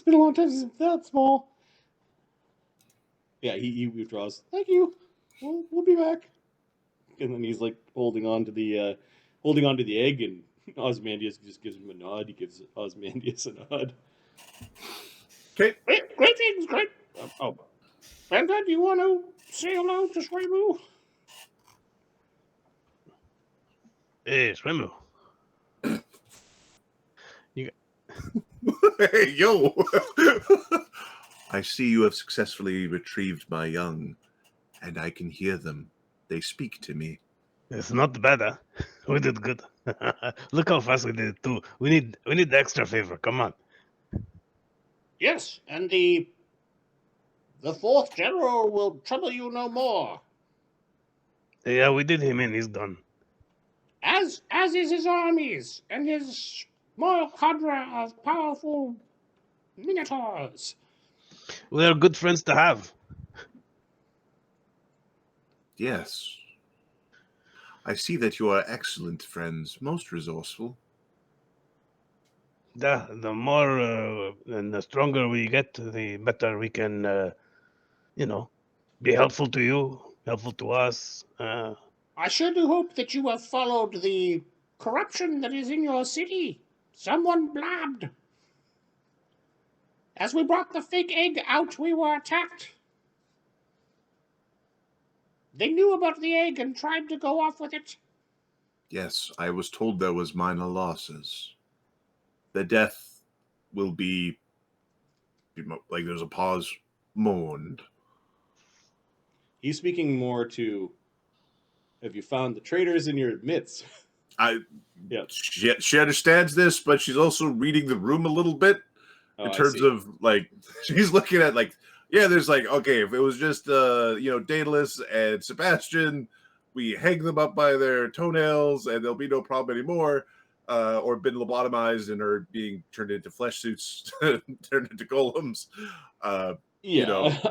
been a long time since it's that small. Yeah, he withdraws. Thank you. We'll be back. And then he's like holding on to the egg, and Ozymandias just gives him a nod. He gives Ozymandias a nod. Okay. Great things, great. Benda, do you want to say hello to Shuimu? Hey, Shuimu. Hey, yo! I see you have successfully retrieved my young, and I can hear them. They speak to me. It's not bad, huh? We did good. Look how fast we did it too. We need the extra favor. Come on. Yes, and the fourth general will trouble you no more. Yeah, we did him in. He's done. As is his armies and his small cadre of powerful minotaurs. We're good friends to have. Yes. I see that you are excellent friends, most resourceful. The more and the stronger we get, the better we can, be helpful to you, helpful to us. I sure do hope that you have followed the corruption that is in your city. Someone blabbed. As we brought the fake egg out, we were attacked. They knew about the egg and tried to go off with it. Yes, I was told there was minor losses. The death will be, like there's a pause, mourned. He's speaking more to, have you found the traitors in your midst? She understands this, but she's also reading the room a little bit in terms of, like, she's looking at, like, yeah, there's like, okay, if it was just, Daedalus and Sebastian, we hang them up by their toenails and there'll be no problem anymore, or been lobotomized and are being turned into flesh suits, turned into golems.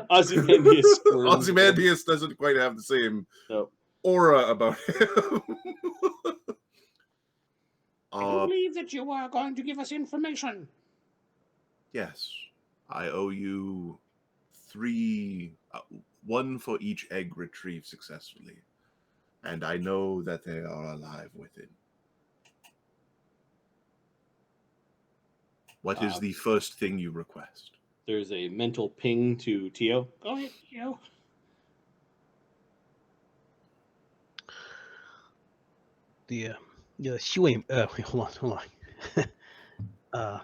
Ozymandias doesn't quite have the same aura about him. I believe that you are going to give us information. Yes. I owe you 3, 1 for each egg retrieved successfully. And I know that they are alive within. What is the first thing you request? There's a mental ping to Tio. Go ahead, Tio. The Shuimu. Hold on.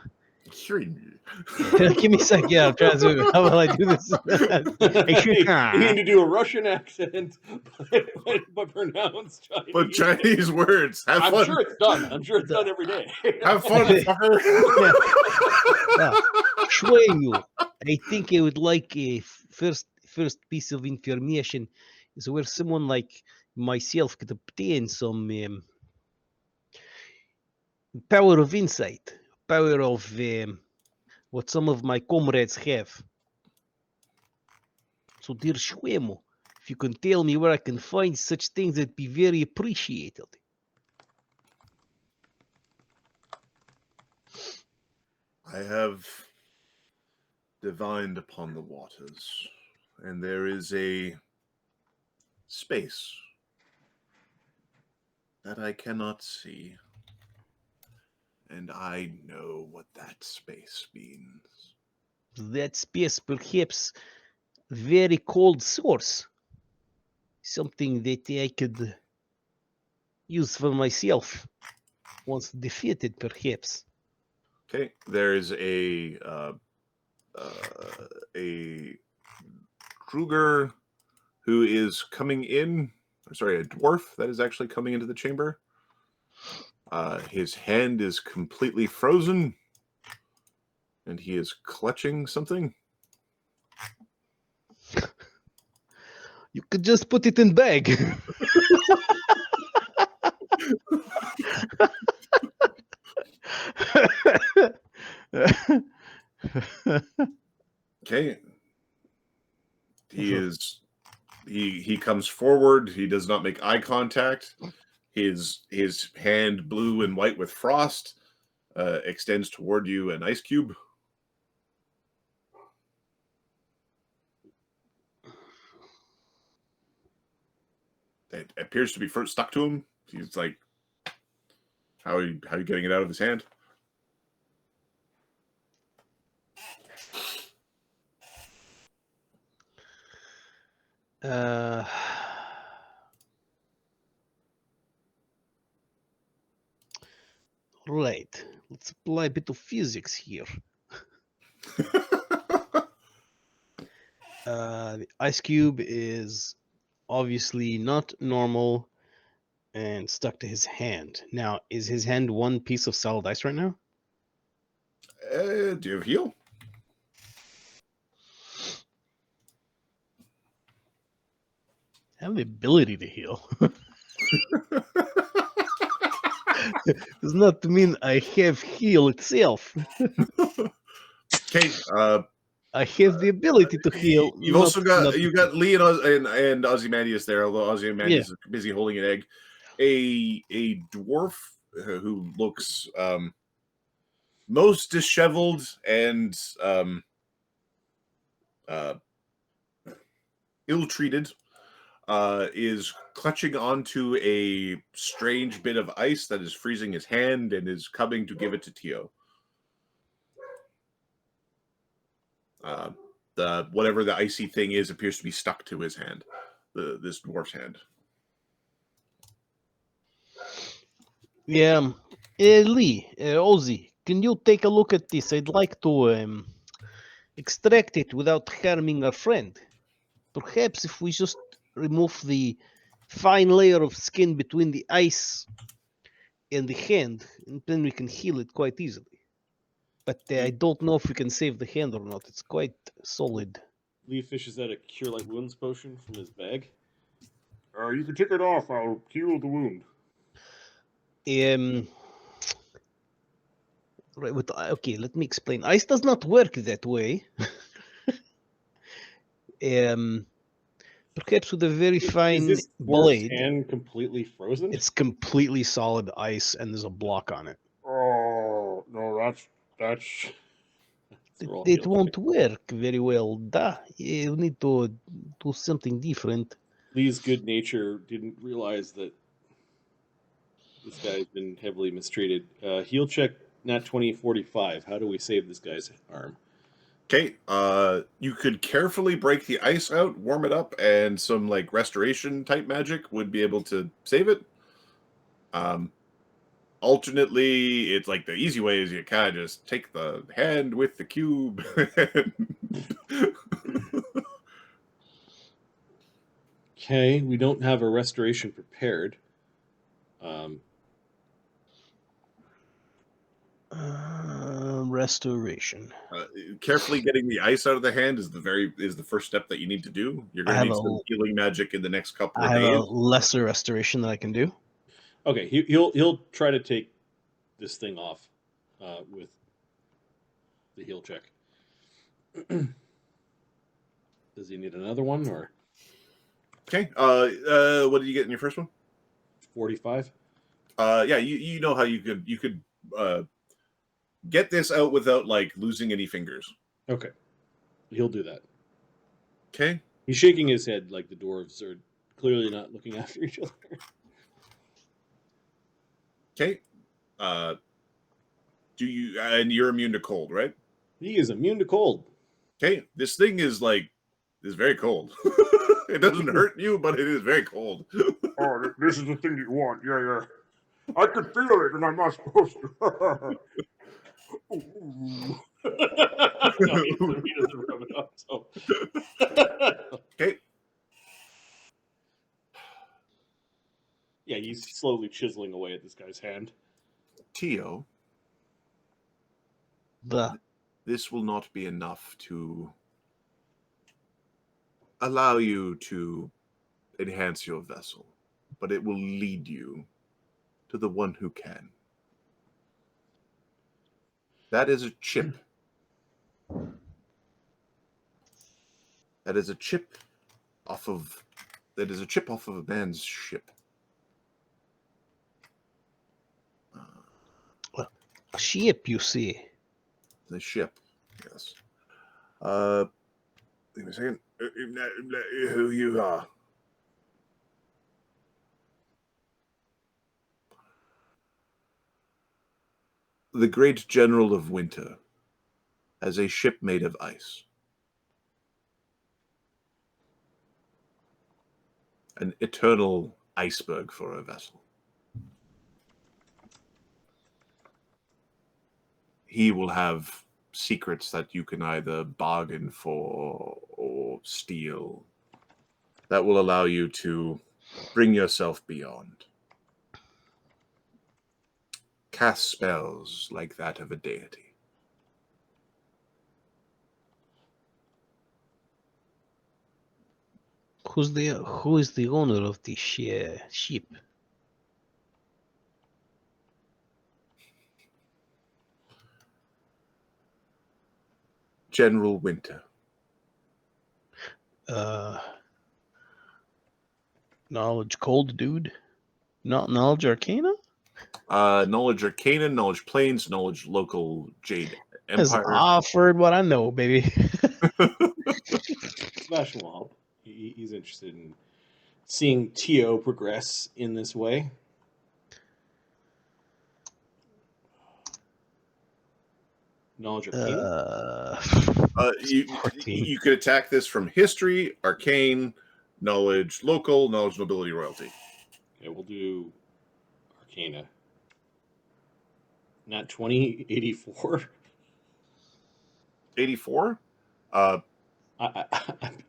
Give me a sec. Yeah, I'm trying to. How will I do this? You need to do a Russian accent, but pronounce Chinese. But Chinese words. Have fun. Sure it's done. I'm sure it's done every day. Have fun, fucker. Shuimu, I think I would like a first piece of information is where someone like myself could obtain some power of insight, power of what some of my comrades have. So, dear Shuimu, if you can tell me where I can find such things, that'd be very appreciated. I have divined upon the waters, and there is a space that I cannot see. And I know what that space means. That space, perhaps, very cold source. Something that I could use for myself once defeated, perhaps. Okay, there is a Kruger who is coming in. Sorry, a dwarf that is actually coming into the chamber. His hand is completely frozen, and he is clutching something. You could just put it in bag. Okay. He comes forward. He does not make eye contact. His hand, blue and white with frost, extends toward you an ice cube. it appears to be stuck to him. He's like, how are you getting it out of his hand? Right. Let's apply a bit of physics here. The ice cube is obviously not normal and stuck to his hand. Now, is his hand one piece of solid ice right now? Do you have heal? I have the ability to heal. Does not mean I have heal itself. Okay. I have the ability to heal. You've also got Lee and Ozymandias there, although Ozymandias is busy holding an egg. A dwarf who looks most disheveled and ill-treated is clutching onto a strange bit of ice that is freezing his hand and is coming to give it to Tio. Whatever the icy thing is appears to be stuck to his hand, this dwarf's hand. Yeah, Lee, Ozzy, can you take a look at this? I'd like to extract it without harming our friend. Perhaps if we just remove the fine layer of skin between the ice and the hand, and then we can heal it quite easily. But I don't know if we can save the hand or not. It's quite solid. Lee fishes out a cure light wounds potion from his bag. You can take it off. I'll heal the wound. Right. Okay, let me explain. Ice does not work that way. Perhaps with a very fine is this blade. Hand completely frozen? It's completely solid ice, and there's a block on it. Oh no, that's It won't work very well. You need to do something different. Lee's good nature didn't realize that this guy's been heavily mistreated. Heal check, nat 2045. How do we save this guy's arm? Okay, you could carefully break the ice out, warm it up, and some like restoration type magic would be able to save it. Alternately, it's like the easy way is you kind of just take the hand with the cube. Okay, we don't have a restoration prepared. Restoration. Carefully getting the ice out of the hand is the first step that you need to do. You're going to need some healing magic in the next couple of days. I have a lesser restoration that I can do. Okay, he'll try to take this thing off with the heal check. Does he need another one or? Okay. What did you get in your first one? 45. Yeah, you know how you could get this out without like losing any fingers. Okay, he'll do that. Okay. He's shaking his head like the dwarves are clearly not looking after each other. Okay. Do you and you're immune to cold, right? He is immune to cold. Okay. This thing is very cold. It doesn't hurt you, but it is very cold. Oh, this is the thing you want. Yeah. I can feel it, and I'm not supposed to. No, he doesn't rub it up. So. Okay. Yeah, he's slowly chiseling away at this guy's hand. Tio, this will not be enough to allow you to enhance your vessel, but it will lead you to the one who can. That is a chip. That is a chip off of a man's ship. A ship, you see. The ship, yes. Give me a second. Who you are? The great general of winter has a ship made of ice. An eternal iceberg for a vessel. He will have secrets that you can either bargain for or steal that will allow you to bring yourself beyond. Cast spells like that of a deity. Who is the owner of this ship? General Winter. Knowledge cold dude? Not knowledge arcana? Knowledge Arcana, Knowledge Planes, Knowledge Local Jade Has Empire. offered what I know, baby. Sebastian will help. He's interested in seeing Tio progress in this way. Knowledge Arcana? You could attack this from History, Arcane, Knowledge Local, Knowledge Nobility Royalty. Okay, we'll do Arcana. Not 20, 84. 84?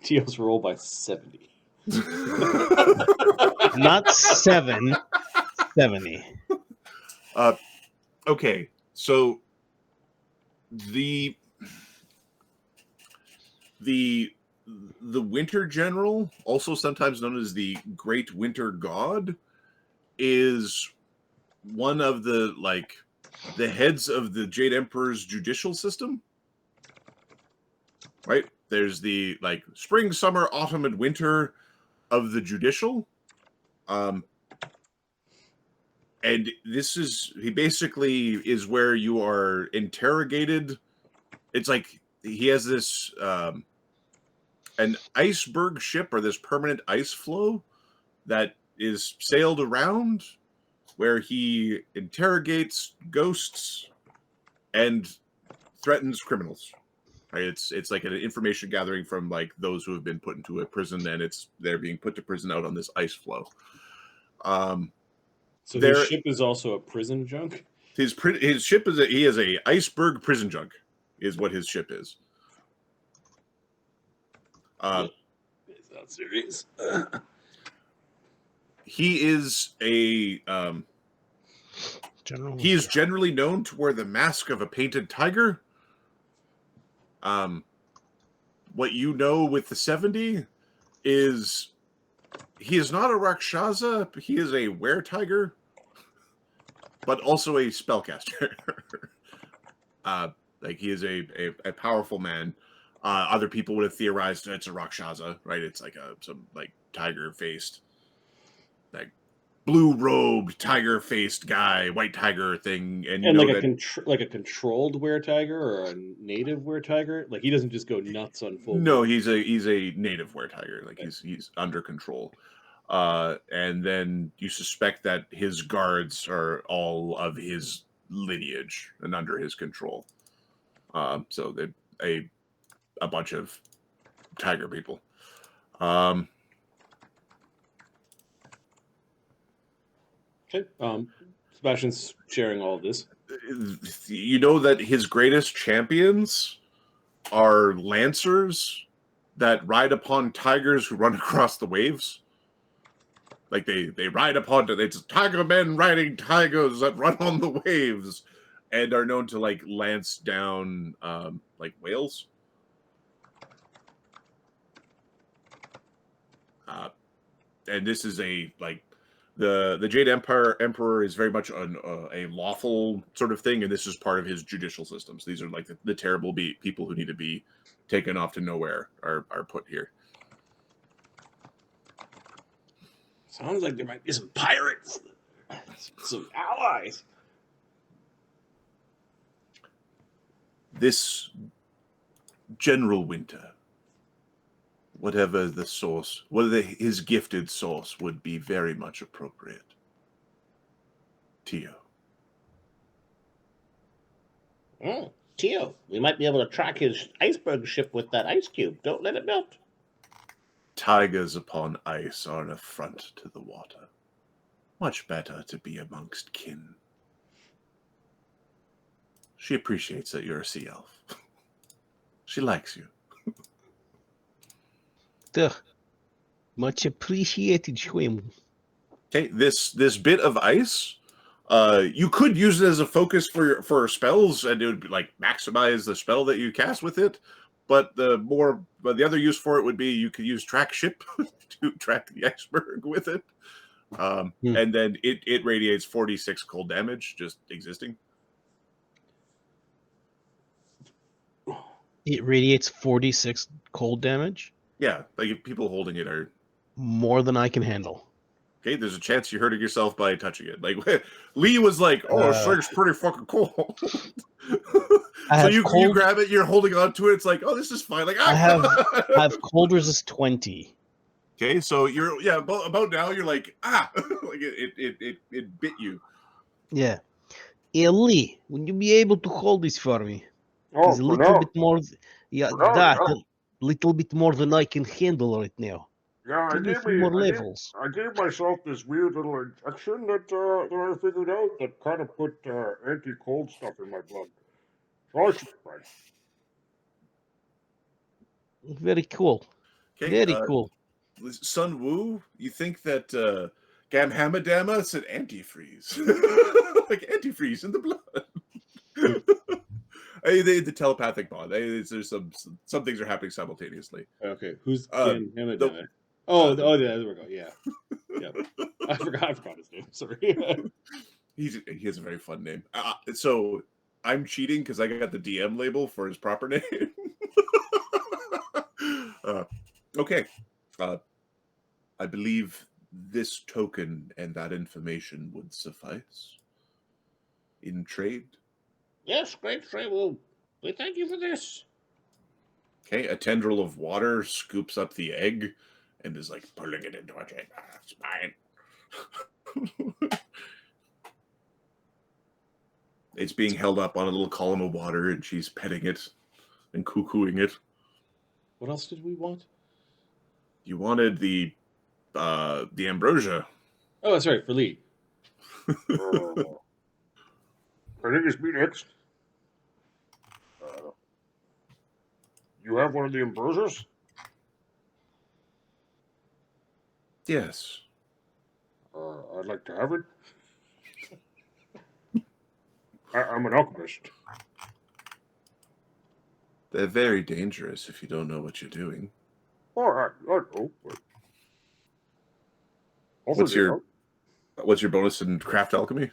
Tio's roll by 70. Not 7, 70. Okay, so the Winter General, also sometimes known as the Great Winter God, is one of the heads of the Jade Emperor's judicial system. Right? There's the spring, summer, autumn, and winter of the judicial. And he basically is where you are interrogated. It's like he has this an iceberg ship, or this permanent ice floe that is sailed around, where he interrogates ghosts and threatens criminals. Right? It's like an information gathering from those who have been put into a prison, and they're being put to prison out on this ice floe. So his ship is also a prison junk? His ship is a iceberg prison junk, is what his ship is. It's not serious. He is a he is generally known to wear the mask of a painted tiger. What you know with the 70 is he is not a Rakshasa, he is a were-tiger, but also a spellcaster. He is a powerful man. Other people would have theorized it's a Rakshasa, right? It's some tiger-faced, blue-robed, tiger-faced guy, white tiger thing, and a controlled were-tiger or a native were-tiger. He doesn't just go nuts on full. No, he's a native were-tiger. He's under control. And then you suspect that his guards are all of his lineage and under his control. So they're a bunch of tiger people. Okay. Sebastian's sharing all of this. You know that his greatest champions are lancers that ride upon tigers who run across the waves. They ride upon it's tiger men riding tigers that run on the waves, and are known to lance down whales. And this is the Jade Emperor is very much a lawful sort of thing, and this is part of his judicial systems. These are the terrible people who need to be taken off to nowhere are put here. Sounds like there might be some pirates, some allies. This General Winter, whatever the source, his gifted source would be very much appropriate. Tio. Oh, Tio, we might be able to track his iceberg ship with that ice cube. Don't let it melt. Tigers upon ice are an affront to the water. Much better to be amongst kin. She appreciates that you're a sea elf. She likes you. Duh. Much appreciated, Shuimu. Okay, this bit of ice, you could use it as a focus for spells, and it would be, like, maximize the spell that you cast with it. But the other use for it would be you could use track ship to track the iceberg with it. And then it radiates 46 cold damage just existing. It radiates 46 cold damage? Yeah, like if people holding it are... More than I can handle. Okay, there's a chance you're hurting yourself by touching it. Like, Lee was like, oh, this thing's pretty fucking cool. So you grab it, you're holding on to it, it's like, oh, this is fine. Like, I have cold resist 20. Okay, so you're about now you're like like it bit you. Yeah. Hey, Lee, would you be able to hold this for me? Oh, It's a for little now. bit more. Yeah, For now, that yeah. a little bit more than I can handle right now. Yeah, Give me a few more levels. I gave myself this weird little injection that I figured out that kind of put anti-cold stuff in my blood. So I should be fine. Very cool. Okay, Very cool. Sun Wu, you think that Gamhamadama said antifreeze. Like antifreeze in the blood. The telepathic bond. There's some things are happening simultaneously. Okay, who's the- Oh, yeah, there we go. Yeah, yeah. I forgot his name. Sorry. He has a very fun name. So I'm cheating because I got the DM label for his proper name. Okay. I believe this token and that information would suffice in trade. Yes, great trade. Well, we thank you for this. Okay, a tendril of water scoops up the egg and is like pulling it into a chamber. It's mine. It's being held up on a little column of water, and she's petting it and cuckooing it. What else did we want? You wanted the ambrosia. Oh, that's right, for Lee. I think it's me next. You have one of the ambrosias? Yes. I'd like to have it. I'm an alchemist. They're very dangerous if you don't know what you're doing. All right, I know. But What's your bonus in craft alchemy?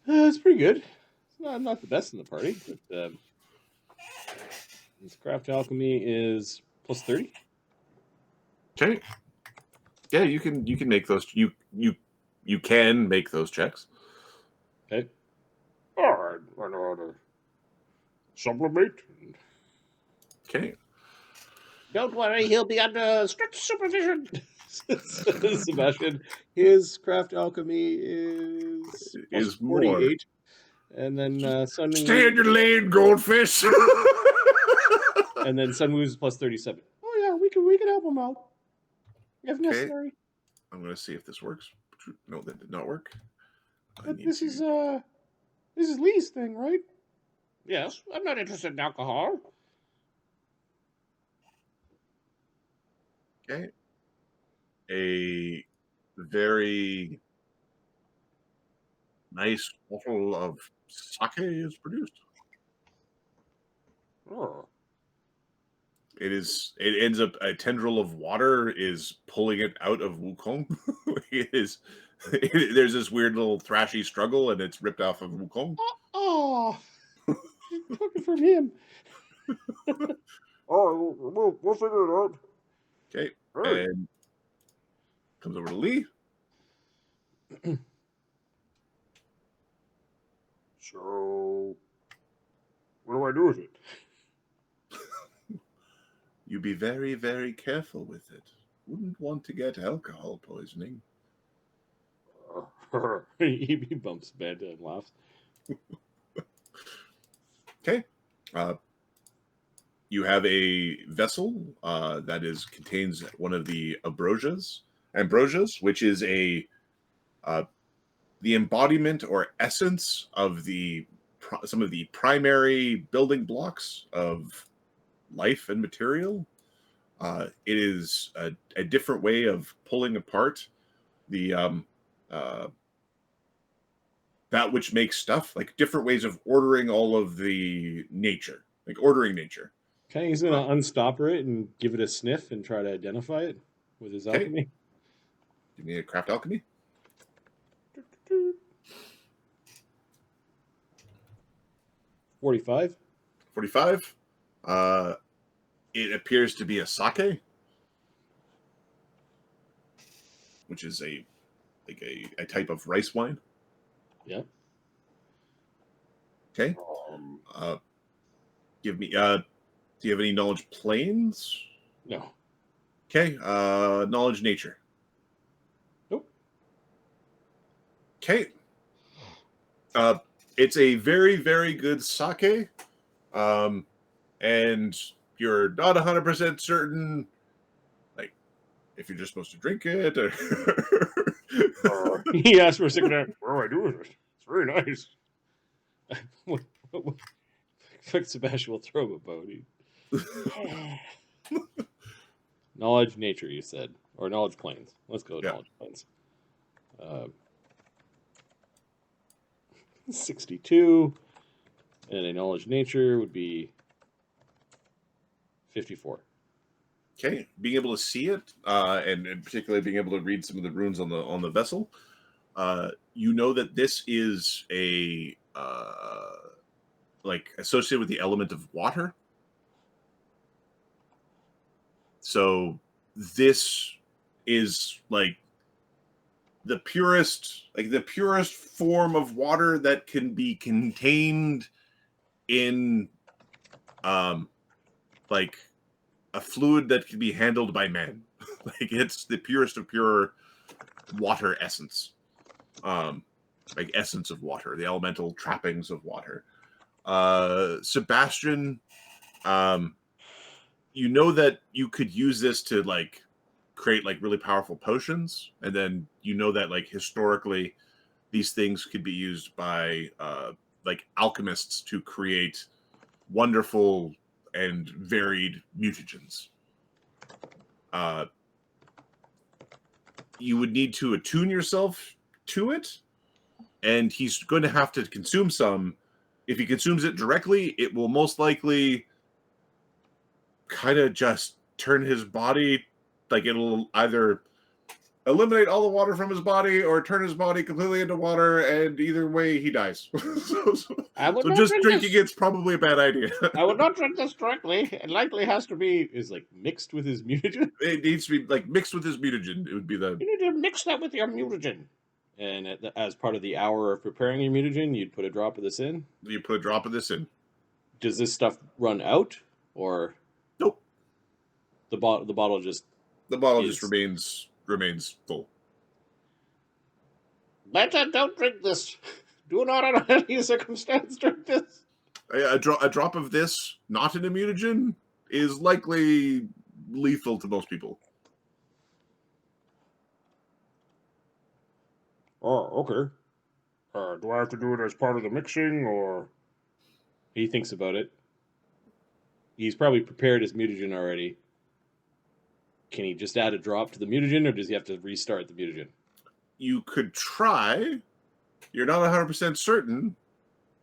It's pretty good. It's not the best in the party, but this craft alchemy is plus 30. Okay. Yeah, you can make those. You can make those checks. Okay. All right, I know how to sublimate. Okay. Don't worry, he'll be under strict supervision. Sebastian, his craft alchemy is plus 48. More. And then Sun Stay in your lane, goldfish. And then Sun Wu's plus 37. Oh yeah, we can help him out if necessary. I'm gonna see if this works. No, that did not work. But this is Lee's thing, right? Yes, I'm not interested in alcohol. Okay. A very nice bottle of sake is produced. Oh. It ends up a tendril of water is pulling it out of Wukong. There's this weird little thrashy struggle, and it's ripped off of Wukong. Oh, took it from him. All right, we'll figure it out. Okay, Hey. and comes over to Lee. So, what do I do with it? You be very, very careful with it. Wouldn't want to get alcohol poisoning. He bumps Banta and laughs. Okay. You have a vessel that contains one of the ambrosias, which is the embodiment or essence of some of the primary building blocks of life and material. It is a different way of pulling apart the that which makes stuff, like different ways of ordering all of the nature, like ordering nature. Okay, he's gonna unstopper it and give it a sniff and try to identify it with his alchemy. Give me a craft alchemy. 45. 45. It appears to be a sake, which is a type of rice wine. Yeah. Okay. Give me. Do you have any knowledge planes? No. Okay. Knowledge nature. Nope. Okay. It's a very, very good sake. And you're not 100% certain, like, if you're just supposed to drink it or. He asked for a second. What do I do with it? It's very nice. what expect Sebastian will throw him a bone. Knowledge nature, you said. Or knowledge planes. Let's go with knowledge planes. 62. And a knowledge nature would be 54. Okay, being able to see it, and particularly being able to read some of the runes on the vessel, you know that this is a like associated with the element of water. So this is like the purest form of water that can be contained in like a fluid that can be handled by man. Like it's the purest of pure water essence. Like essence of water, the elemental trappings of water. Sebastian, you know that you could use this to like create like really powerful potions, and then you know that like historically these things could be used by like alchemists to create wonderful and varied mutagens. You would need to attune yourself to it, and he's going to have to consume some. If he consumes it directly, it will most likely kind of just turn his body, like it'll either eliminate all the water from his body or turn his body completely into water, and either way he dies. so just drinking it's probably a bad idea. I would not drink this directly. It likely has to be Is like mixed with his mutagen. It needs to be like mixed with his mutagen. It would be the. You need to mix that with your mutagen. And as part of the hour of preparing your mutagen, you'd put a drop of this in. You put a drop of this in. Does this stuff run out, or nope? The bottle just remains full. Better don't drink this. Do not under any circumstance drink this. A drop of this, not in a mutagen, is likely lethal to most people. Oh, okay. Do I have to do it as part of the mixing, or? He thinks about it. He's probably prepared his mutagen already. Can he just add a drop to the mutagen, or does he have to restart the mutagen? You could try. You're not 100% certain.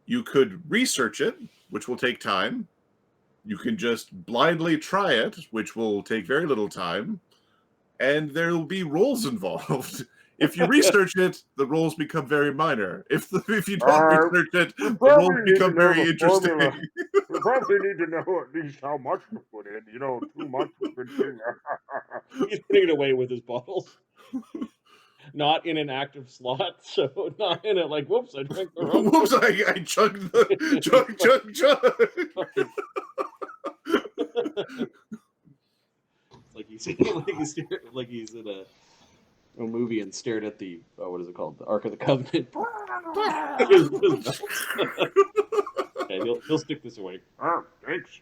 You could research it, which will take time. You can just blindly try it, which will take very little time. And there will be rolls involved. If you research it, the rolls become very minor. If you don't research it, the rolls become very interesting. We probably need to know at least how much to put in. You know, too much is a good thing. He's putting it away with his bottles. Not in an active slot, so not in it like, whoops, I drank the wrong. Whoops, I chugged the chug. Like he's in a movie and stared at the what is it called? The Ark of the Covenant. and he'll stick this away. Ah, thanks.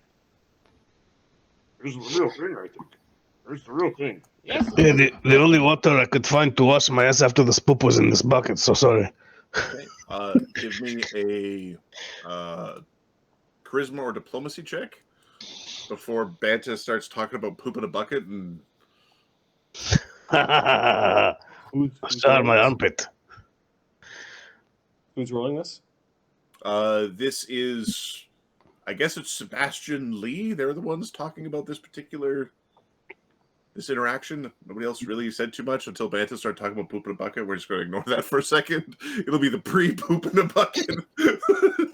This is the real thing, I think. There's the real thing. Yes. Yeah, the only water I could find to wash my ass after the poop was in this bucket, so sorry. Okay. Give me a charisma or diplomacy check before Banta starts talking about poop in a bucket and Who's Sorry, rolling my this? armpit. Who's rolling this? this is, I guess it's Sebastian Lee. They're the ones talking about this interaction. Nobody else really said too much until Banta started talking about poop in a bucket. We're just going to ignore that for a second. It'll be the pre-poop in a bucket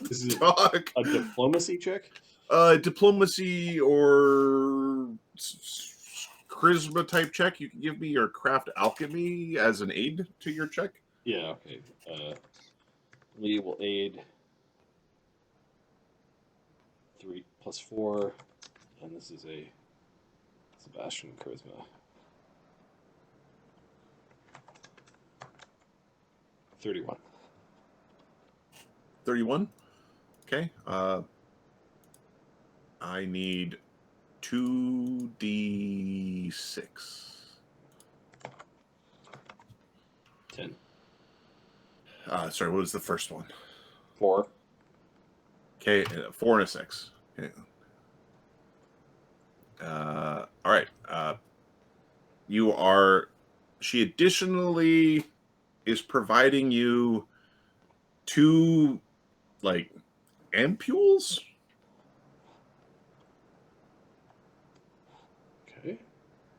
This is talk. a diplomacy check? Diplomacy or charisma type check. You can give me your craft alchemy as an aid to your check. Yeah, okay. Lee will aid 3 + 4, and this is a Sebastian charisma. 31. 31. Okay. I need 2d6. 10. Sorry, what was the first one? 4. Okay, 4 and a 6. Okay. All right. She additionally is providing you 2, like, ampules? Okay.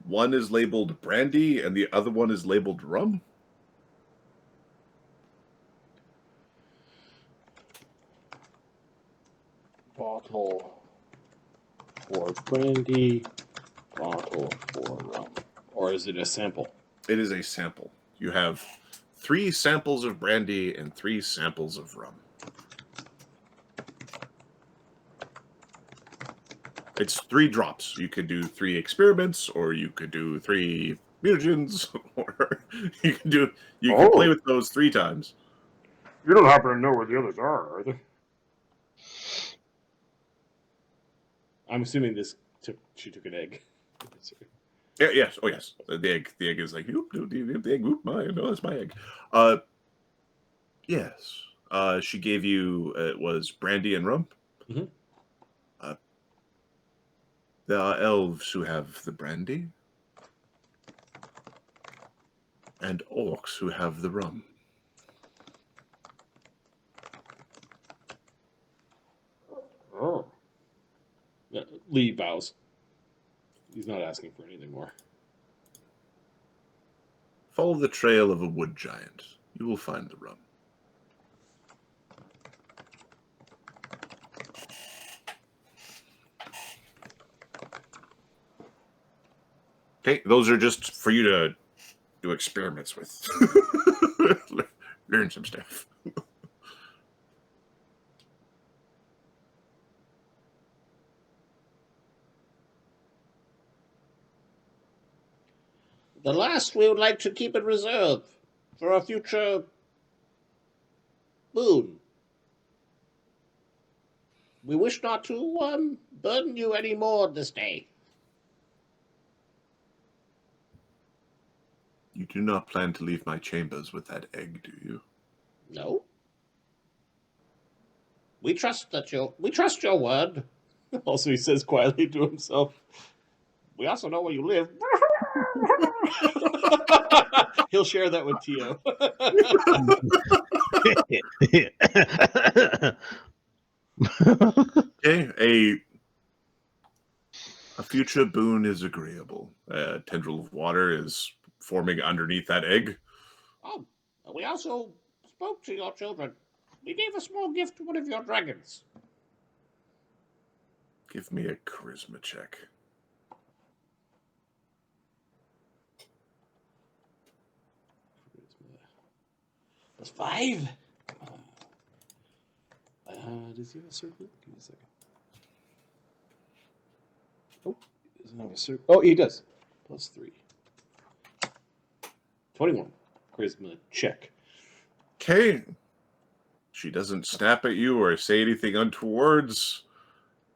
One is labeled brandy and the other one is labeled rum. Bottle for brandy, bottle for rum. Or is it a sample? It is a sample. You have 3 samples of brandy and 3 samples of rum. It's 3 drops. You could do 3 experiments, or you could do 3 mutagens, or you can play with those 3 times. You don't happen to know where the others are they? I'm assuming she took an egg. Yeah, yes. Oh, yes. The egg is like, do you have the egg? Oop, no, that's my egg. Yes. She gave you, it was brandy and rum. Mm-hmm. There are elves who have the brandy, and orcs who have the rum. Oh. Lee bows. He's not asking for anything more. Follow the trail of a wood giant. You will find the rum. Okay, those are just for you to do experiments with. Learn some stuff. The last we would like to keep in reserve for a future boon. We wish not to burden you any more this day. You do not plan to leave my chambers with that egg, do you? No. We trust your word. Also, he says quietly to himself, We also know where you live. he'll share that with Tio. Okay, a future boon is agreeable. A tendril of water is forming underneath that egg. Oh, we also spoke to your children. We gave a small gift to one of your dragons. Give me a charisma check. That's 5. Does he have a circle? Give me a second. Oh, he doesn't have a circle. Oh, he does. +3. 21. Charisma check. Okay. She doesn't snap at you or say anything untowards.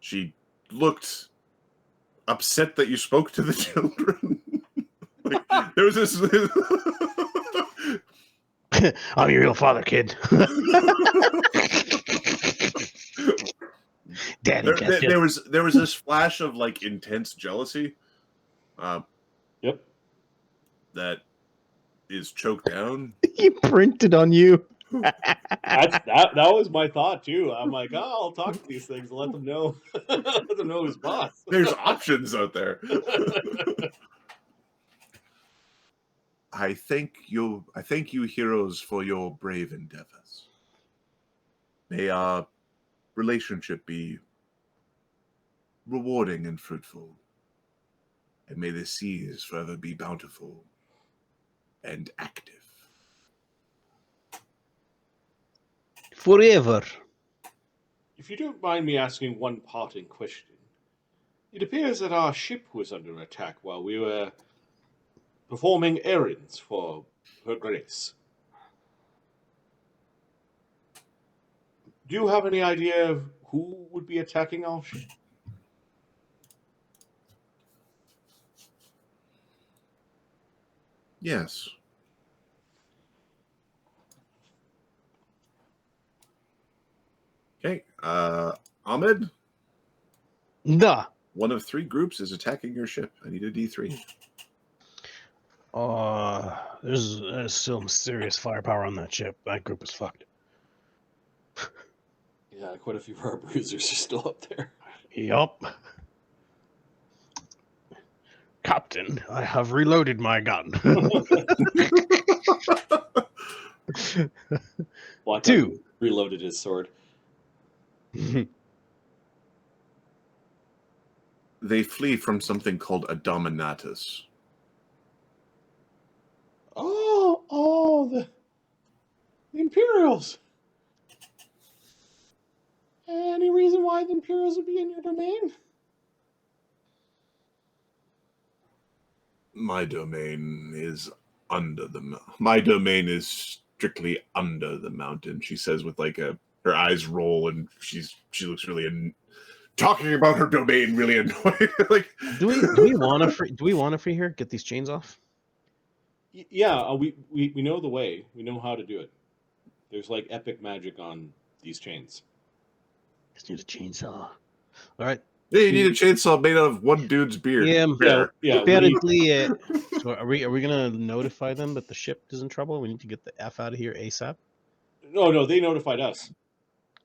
She looked upset that you spoke to the children. Like, there was this. I'm your real father, kid. Daddy gotcha. there was this flash of like intense jealousy. Yep. That is choked down. He printed on you. That was my thought too. I'm like, oh, I'll talk to these things and let them know. Let them know who's boss. There's options out there. I thank you, heroes, for your brave endeavors. May our relationship be rewarding and fruitful, and may the seas forever be bountiful and active. Forever. If you don't mind me asking one parting question, it appears that our ship was under attack while we were performing errands for Her Grace. Do you have any idea of who would be attacking our ship? Yes. Okay. Ahmed? Da. One of 3 groups is attacking your ship. I need a D3. There's some serious firepower on that ship. That group is fucked. Yeah, quite a few of our bruisers are still up there. Yup. Captain, I have reloaded my gun. Well, I thought 2. he reloaded his sword. They flee from something called a dominatus. Oh, the Imperials. Any reason why the Imperials would be in your domain? My domain is my domain is strictly under the mountain, she says with like her eyes roll, and she looks really talking about her domain really annoyed. Like, do we want to free here? Get these chains off? Yeah, we know the way. We know how to do it. There's like epic magic on these chains. Just need a chainsaw. All right. Yeah, you need a chainsaw made out of one dude's beard. Yeah. Apparently, so are we gonna notify them that the ship is in trouble? We need to get the F out of here ASAP. No, they notified us.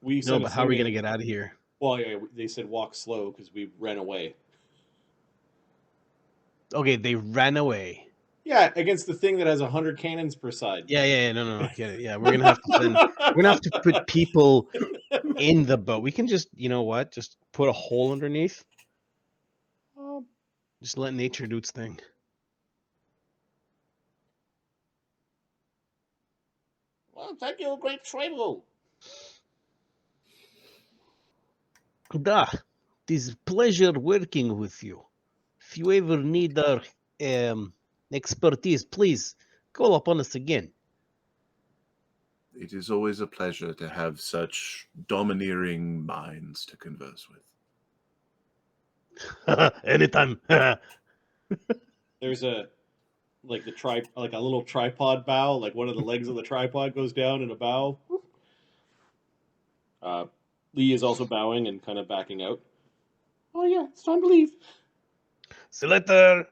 No, but how are we gonna get out of here? Well, yeah, they said walk slow because we ran away. Okay, they ran away. Yeah, against the thing that has 100 cannons per side. Yeah. No, I get it. Yeah, we're gonna have to put people in the boat. We can just, you know what? Just put a hole underneath. Just let nature do its thing. Well, thank you, great Shuimu. Da, it is a pleasure working with you. If you ever need our expertise, please call upon us again. It is always a pleasure to have such domineering minds to converse with. Anytime. There's a little tripod bow, like one of the legs of the tripod goes down in a bow. Lee is also bowing and kind of backing out. Oh yeah, it's time to leave. See you later.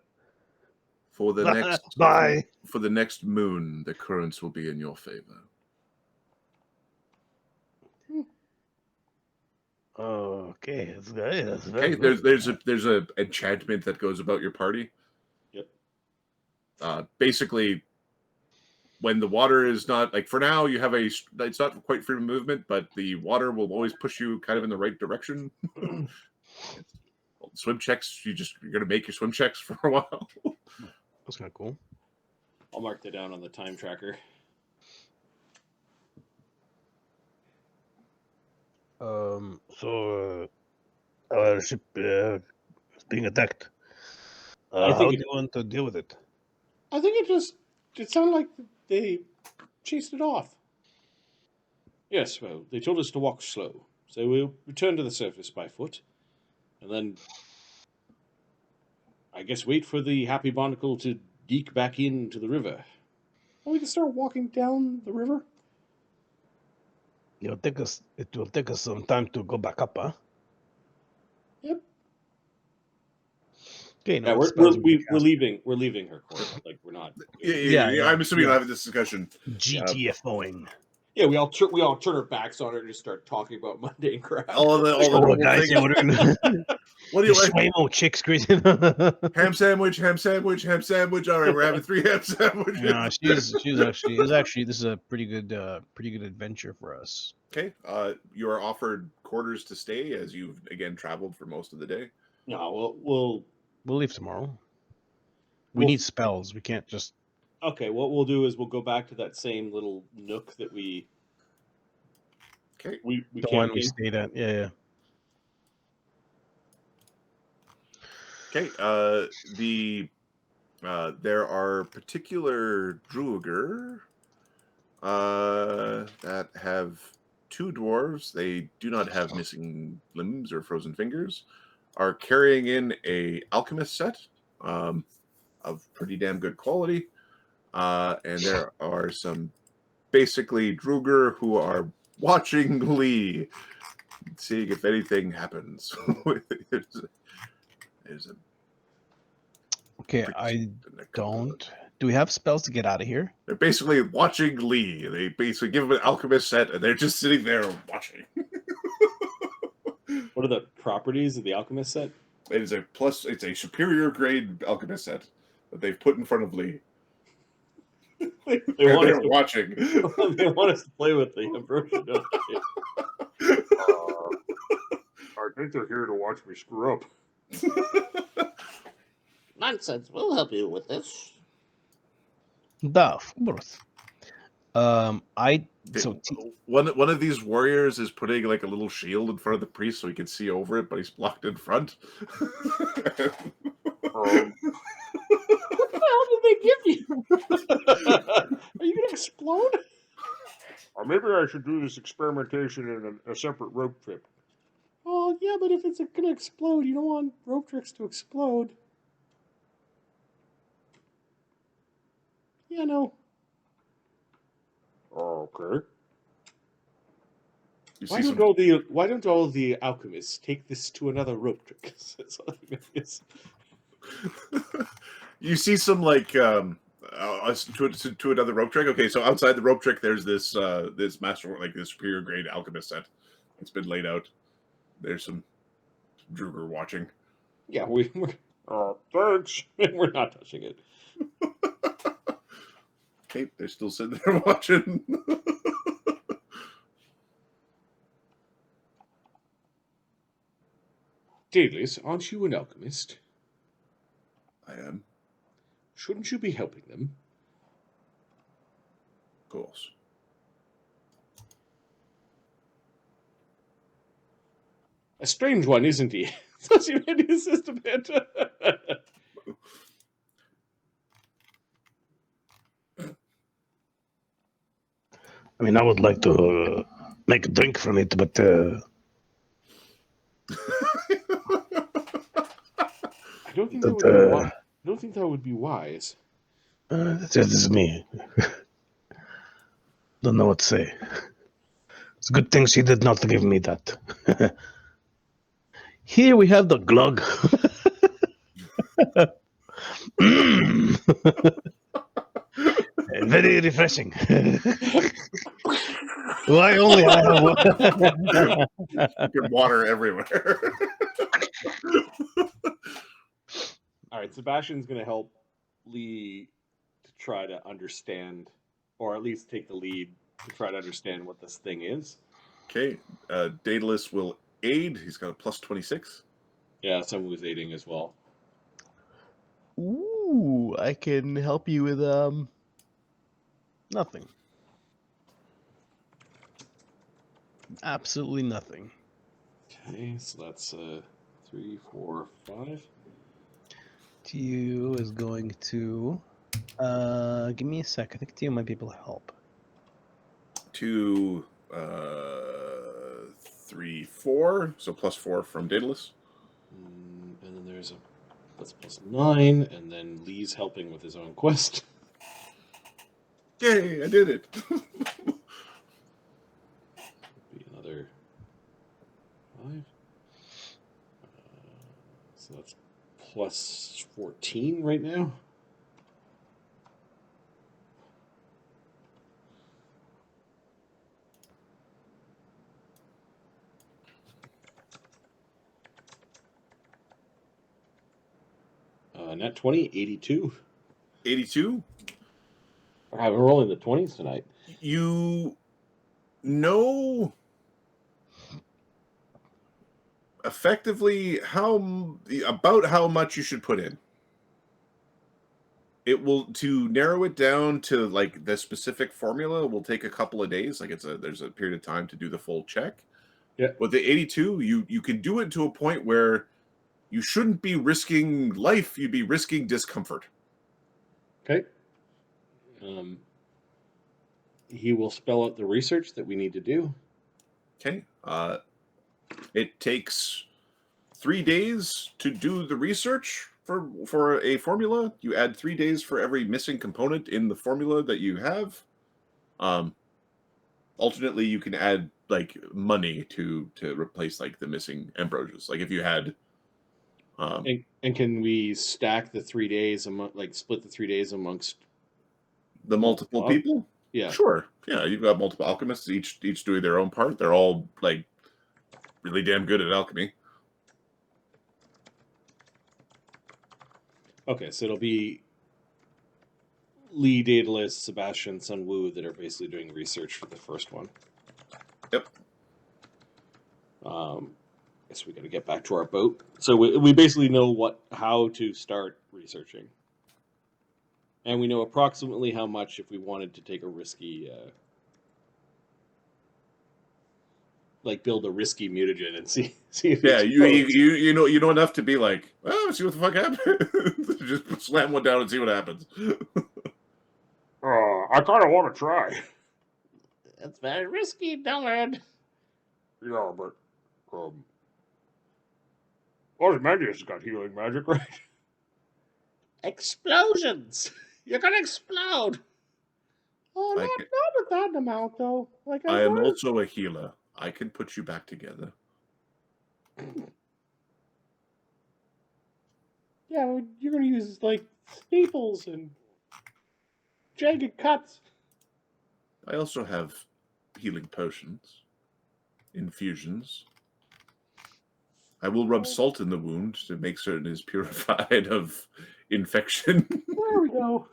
For the next Bye. For the next moon, the currents will be in your favor. Okay, that's good. That's Okay, good. there's a enchantment that goes about your party. Yep. Basically, when the water is not like, for now, you have it's not quite free movement, but the water will always push you kind of in the right direction. Swim checks, you're gonna make your swim checks for a while. That's kind of cool. I'll mark that down on the time tracker. So our ship is being attacked. I How think do you want to deal with it? I think it sounded like they chased it off. Yes, well, they told us to walk slow, so we'll return to the surface by foot, and then I guess wait for the happy barnacle to deke back into the river. Well, we can start walking down the river. It will take us some time to go back up, huh? Yep. Okay, no, Yeah, what spells we're cast? leaving her court. Like we're not. Yeah, I'm assuming yeah. you'll have this discussion. GTFOing. Yeah, we all turn our backs on her and just start talking about mundane crap. All the Oh, normal guys, thing. yeah, we're gonna. What do you The like? Shuimu chicks crazy. Ham sandwich, ham sandwich, ham sandwich. All right, we're having 3 ham sandwiches. Yeah, she's actually this is a pretty good adventure for us. Okay. You are offered quarters to stay as you've again traveled for most of the day. No, we'll We'll leave tomorrow. We need spells. We can't just. Okay, what we'll do is we'll go back to that same little nook that we Okay. we The one we stayed at. Yeah. Okay. There are particular druiger that have 2 dwarves. They do not have missing limbs or frozen fingers. Are carrying in a alchemist set of pretty damn good quality. And there are some basically druiger who are watching Lee, seeing if anything happens. There's a Okay, I don't. Do we have spells to get out of here? They're basically watching Lee. They basically give him an alchemist set, and they're just sitting there watching. What are the properties of the alchemist set? It's a superior grade alchemist set that they've put in front of Lee. They want us They're watching. they want us to play with the Ambrosia, don't they? I think they're here to watch me screw up. Nonsense. We'll help you with this. Da, of course. One of these warriors is putting like a little shield in front of the priest so he can see over it, but he's blocked in front. What the hell did they give you? Are you gonna explode? Or maybe I should do this experimentation in a separate rope trip. Oh yeah, but if it's gonna explode, you don't want rope tricks to explode. Yeah, no. Okay. Why don't all the alchemists take this to another rope trick? You see some like to another rope trick. Okay, so outside the rope trick, there's this master, like this superior grade alchemist set. It's been laid out. There's some druiger watching. Yeah, we're thanks. we're not touching it. Okay, they're still sitting there watching. Daedalus, aren't you an alchemist? I am, Shouldn't you be helping them? of course. A strange one, isn't he? Such a many system hit. I mean, I would like to make a drink from it, but I don't think that would be wise. That is me. Don't know what to say. It's a good thing she did not give me that. Here we have the glug. Very refreshing. Why only I have one? Good water everywhere. All right, Sebastian's going to help Lee to try to understand, or at least take the lead to try to understand what this thing is. Okay, Daedalus will aid. He's got a plus 26. Yeah, someone was aiding as well. Ooh, I can help you with nothing. Absolutely nothing. Okay, so that's 3, 4, 5. Tio is going to give me a sec. I think Tio might be able to help. To 3, 4. So +4 from Daedalus. And then there's that's +9, and then Lee's helping with his own quest. Yay, I did it. Be another 5. So that's +14 right now. Net 20, 82. 82. We're rolling the 20s tonight. You know effectively how much you should put in. It will, to narrow it down to like the specific formula, will take a couple of days. Like there's a period of time to do the full check. Yeah. With the 82, you can do it to a point where you shouldn't be risking life. You'd be risking discomfort. Okay. He will spell out the research that we need to do. Okay. It takes 3 days to do the research for a formula. You add 3 days for every missing component in the formula that you have. Alternately, you can add like money to replace like the missing ambrosias. Like if you had. And can we stack the 3 days split the 3 days amongst the multiple people? Yeah. Sure. Yeah, you've got multiple alchemists, each doing their own part. They're all like really damn good at alchemy. Okay, so it'll be Lee, Daedalus, Sebastian, Sun Wu that are basically doing research for the first one. Yep. Guess we got to get back to our boat. So we basically know how to start researching, and we know approximately how much if we wanted to take a risky, build a risky mutagen and see if you know enough to be like, well, see what the fuck happens. Just slam one down and see what happens. I kind of want to try. That's very risky, Dullard. Yeah, but Ozymandias got healing magic, right? Explosions! You're gonna explode! Oh, not with that amount though. I am also a healer. I can put you back together. Yeah, you're gonna use like staples and jagged cuts. I also have healing potions, infusions. I will rub salt in the wound to make certain it is purified of infection. There we go.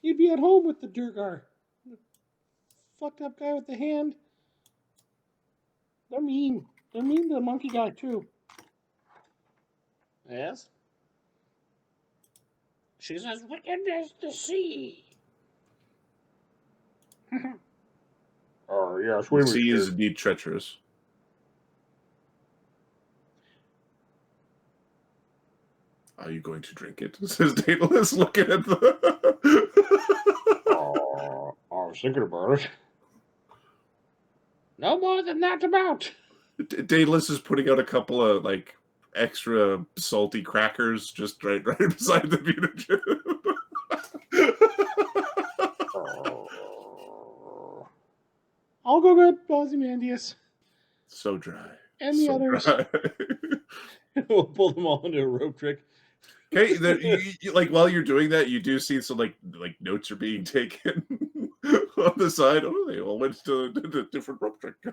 You'd be at home with the Durgar. The fucked up guy with the hand. They're mean. They're mean to the monkey guy too. Yes? She's as wicked as the sea. Yeah, The sea is indeed treacherous. Are you going to drink it? Says Daedalus, looking at the. I was thinking about it. No more than that amount. Daedalus is putting out a couple of like extra salty crackers just right beside the mutagen. I'll go get Ozymandias. So dry. And the others. We'll pull them all into a rope trick. Okay, like while you're doing that, you do see some like notes are being taken on the side. Oh, they all went to the different rope trick. Do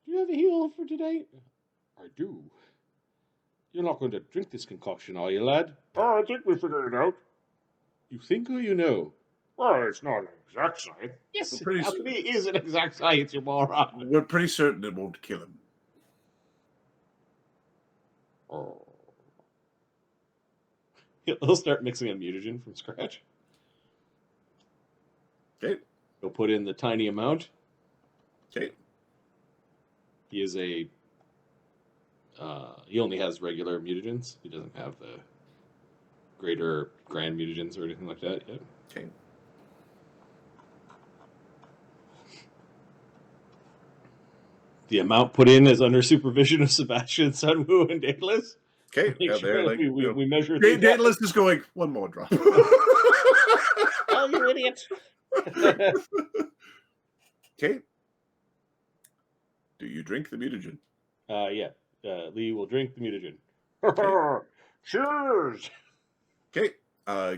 you have a heal for today? I do. You're not going to drink this concoction, are you, lad? I think we figured it out. You think or you know? Well, it's not an exact science. Yes, Alchemy is an exact science, you moron. We're pretty certain it won't kill him. He'll start mixing a mutagen from scratch. Okay. He'll put in the tiny amount. Okay. He is a He only has regular mutagens. He doesn't have the greater grand mutagens or anything like that yet. Okay. The amount put in is under supervision of Sebastian, Sun Wu, and Daedalus. Okay. Make Yeah, sure they're like we measure Dave things. Daedalus is going one more drop. Oh, you idiot. Okay. Do you drink the mutagen? Yeah. Lee will drink the mutagen. Cheers! Okay.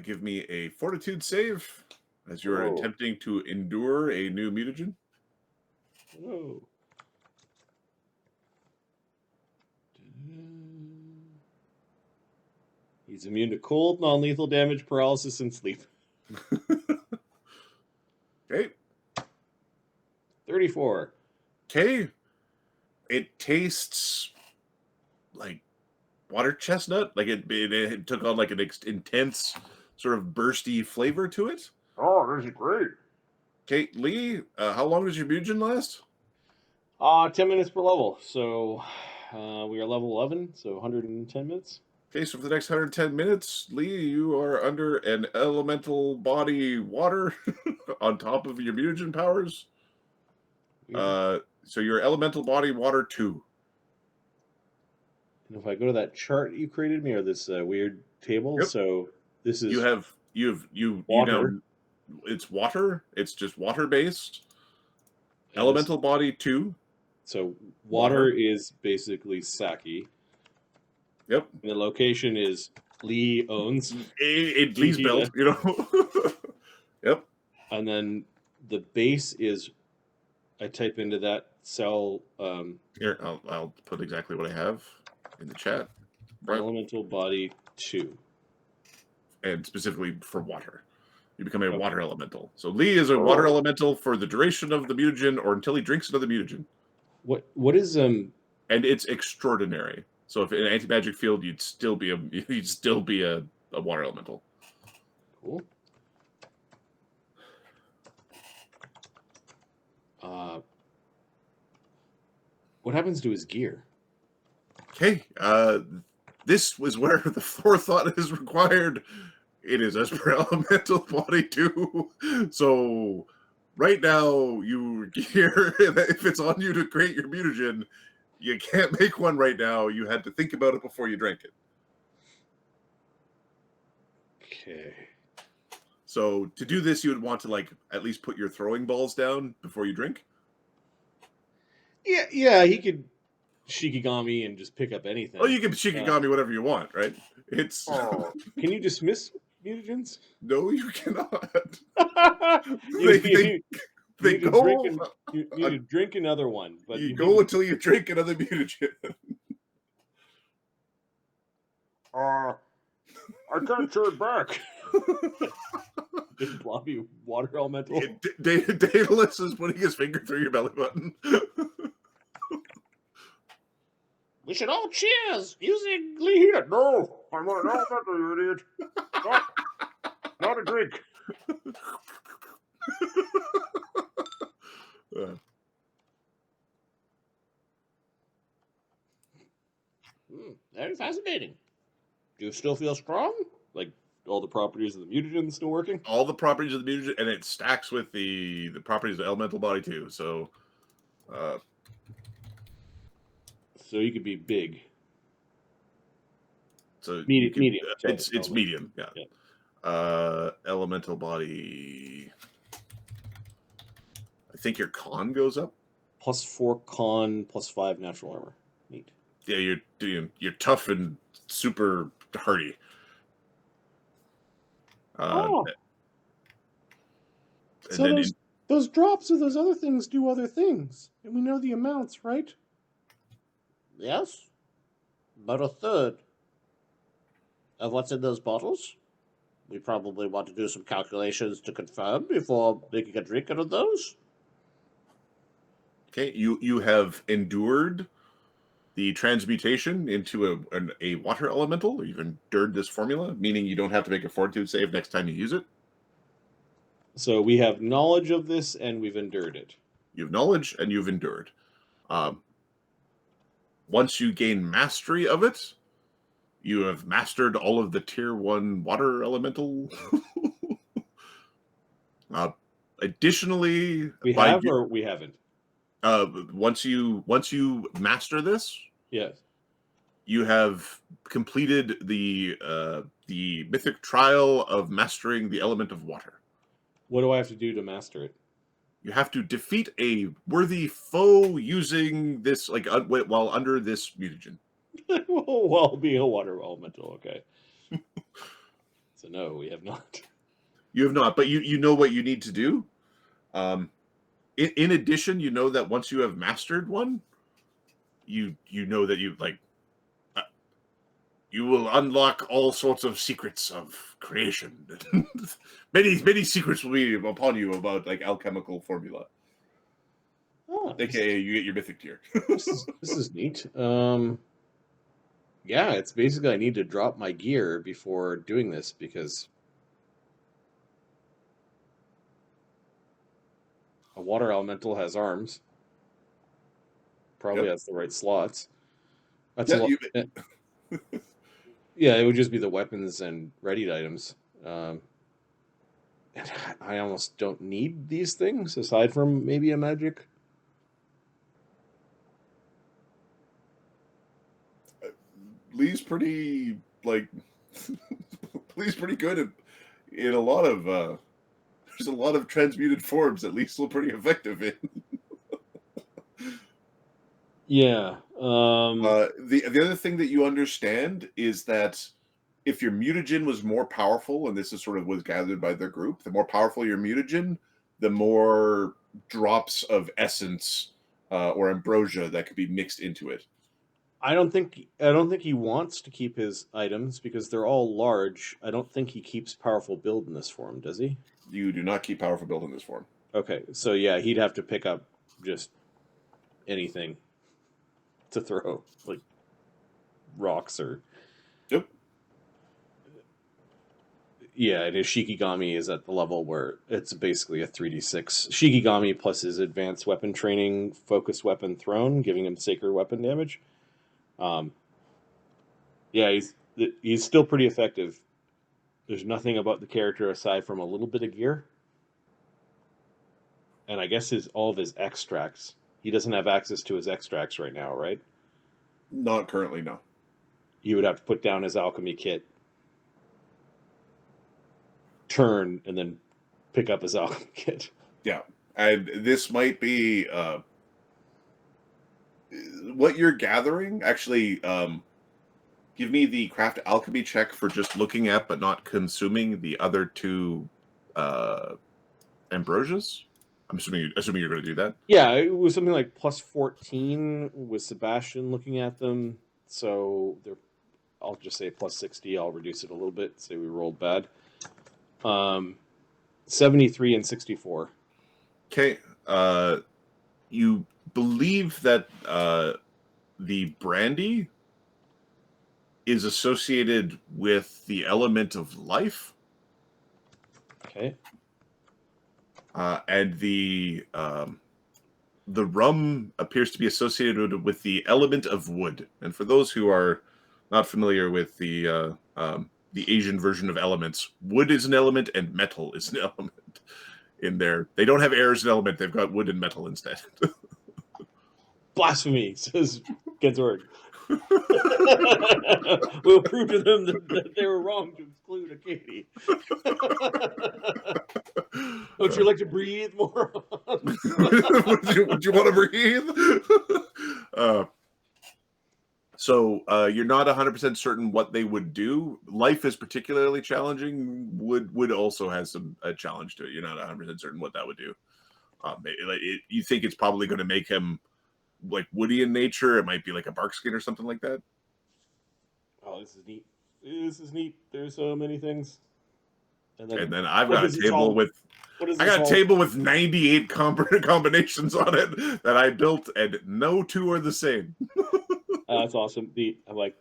Give me a fortitude save as you're Oh. attempting to endure a new mutagen. Whoa. He's immune to cold, non-lethal damage, paralysis, and sleep. Okay. 34. Okay. It tastes like water chestnut. Like it took on like an intense sort of bursty flavor to it. Oh, this is great. Okay, Lee, how long does your mutagen last? 10 minutes per level. So we are level 11, so 110 minutes. Okay, so for the next 110 minutes, Lee, you are under an elemental body water on top of your mutagen powers. So you're elemental body water 2. And if I go to that chart you created me, or this weird table, Yep. so this is you water. know it's water. It's just water based. Elemental body 2. So water is basically sake. Yep. And the location is Lee owns. Lee's belt, you know. Yep. And then the base is, I type into that cell Here, I'll put exactly what I have in the chat. Right. elemental body 2. And specifically for water. You become a water elemental. So Lee is a water elemental for the duration of the mutagen or until he drinks another mutagen. What is And it's extraordinary. So if in an anti-magic field you'd still be a water elemental. Cool. What happens to his gear? Okay, this was where the forethought is required. It is as per elemental body 2. So right now, you gear, if it's on you to create your mutagen, you can't make one right now. You had to think about it before you drank it. Okay. So to do this, you would want to like at least put your throwing balls down before you drink. Yeah, he could Shikigami and just pick up anything. Oh, you can Shikigami whatever you want, right? It's Can you dismiss mutagens? no, you cannot. You They need to go. you need to drink another one, but You go until you drink another mutagen. I can't turn back. Big blobby water elemental. Daedalus is putting his finger through your belly button. We should all cheers using Lee here. No, I'm not elemental, you idiot. Not a drink. Very fascinating. Do you still feel strong? Like all the properties of the mutagen still working? All the properties of the mutagen, and it stacks with the properties of elemental body too. So, So you could be big. so Medium. It's medium. Yeah. Elemental body. I think your con goes up. +4 con, +5 natural armor. Neat. Yeah, you're tough and super hardy. So then those drops of those other things do other things, and we know the amounts, right? Yes. About a third of what's in those bottles. We probably want to do some calculations to confirm before making a drink out of those. Okay, you have endured the transmutation into a water elemental. You've endured this formula, meaning you don't have to make a fortitude save next time you use it. So we have knowledge of this, and we've endured it. You have knowledge, and you've endured. once you gain mastery of it, you have mastered all of the tier 1 water elemental. Additionally, We have or we haven't? once you master this, Yes. you have completed the mythic trial of mastering the element of water. What do I have to do to master it? You have to defeat a worthy foe using this, like, while under this mutagen. While being a water elemental, okay. So no, we have not. You have not, but you know what you need to do. In addition, you know that once you have mastered one, you know that you will unlock all sorts of secrets of creation. many secrets will be upon you about like alchemical formula. Oh, AKA, you get your mythic tier. this is neat. Yeah, it's basically I need to drop my gear before doing this because a water elemental has arms. Probably has the right slots. That's a lot. Yeah, it would just be the weapons and readied items. And I almost don't need these things aside from maybe a magic. Lee's pretty Lee's pretty good in a lot of there's a lot of transmuted forms that Lee's still pretty effective in. Yeah. The other thing that you understand is that if your mutagen was more powerful, and this is sort of was gathered by the group, the more powerful your mutagen, the more drops of essence or ambrosia that could be mixed into it. I don't think he wants to keep his items because they're all large. I don't think he keeps powerful build in this form, does he? You do not keep powerful build in this form. Okay, so yeah, he'd have to pick up just anything to throw, like rocks or. Yep. Yeah, and his Shikigami is at the level where it's basically a 3d6 Shikigami plus his advanced weapon training, focused weapon thrown, giving him sacred weapon damage. Yeah, he's still pretty effective. There's nothing about the character aside from a little bit of gear, and I guess all of his extracts. He doesn't have access to his extracts right now, right? Not currently, no. He would have to put down his alchemy kit, turn, and then pick up his alchemy kit. Yeah, and this might be what you're gathering. Actually, give me the craft alchemy check for just looking at but not consuming the other two ambrosias. I'm assuming you're going to do that. Yeah, it was something like plus 14 with Sebastian looking at them. So I'll just say plus 60. I'll reduce it a little bit. Say we rolled bad. 73 and 64. Okay. You believe that the brandy is associated with the element of life. Okay. And the rum appears to be associated with the element of wood. And for those who are not familiar with the Asian version of elements, wood is an element and metal is an element. In there, they don't have air as an element; they've got wood and metal instead. Blasphemy, says Gensword. We'll prove to them that they were wrong to exclude a Katie. Don't you like to breathe more? would you want to breathe? So you're not 100% certain what they would do. Life is particularly challenging. Wood also has a challenge to it. You're not 100% certain what that would do. You think it's probably going to make him like woody in nature. It might be like a bark skin or something like that. Oh, this is neat. This is neat. There's so many things. And then I've got a table with 98 combinations on it that I built, and no two are the same. That's awesome. I'm like,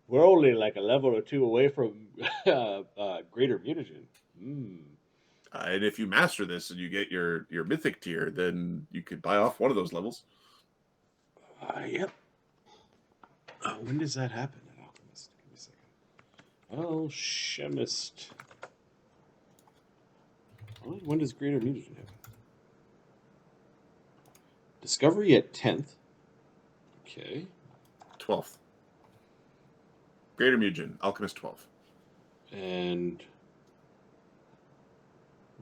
we're only like a level or two away from greater mutagen. And if you master this and you get your mythic tier, then you could buy off one of those levels. Yep. When does that happen at Alchemist? Give me a second. Alchemist. When does Greater Mutagen happen? Discovery at 10th. Okay. 12th. Greater Mutagen, Alchemist 12. And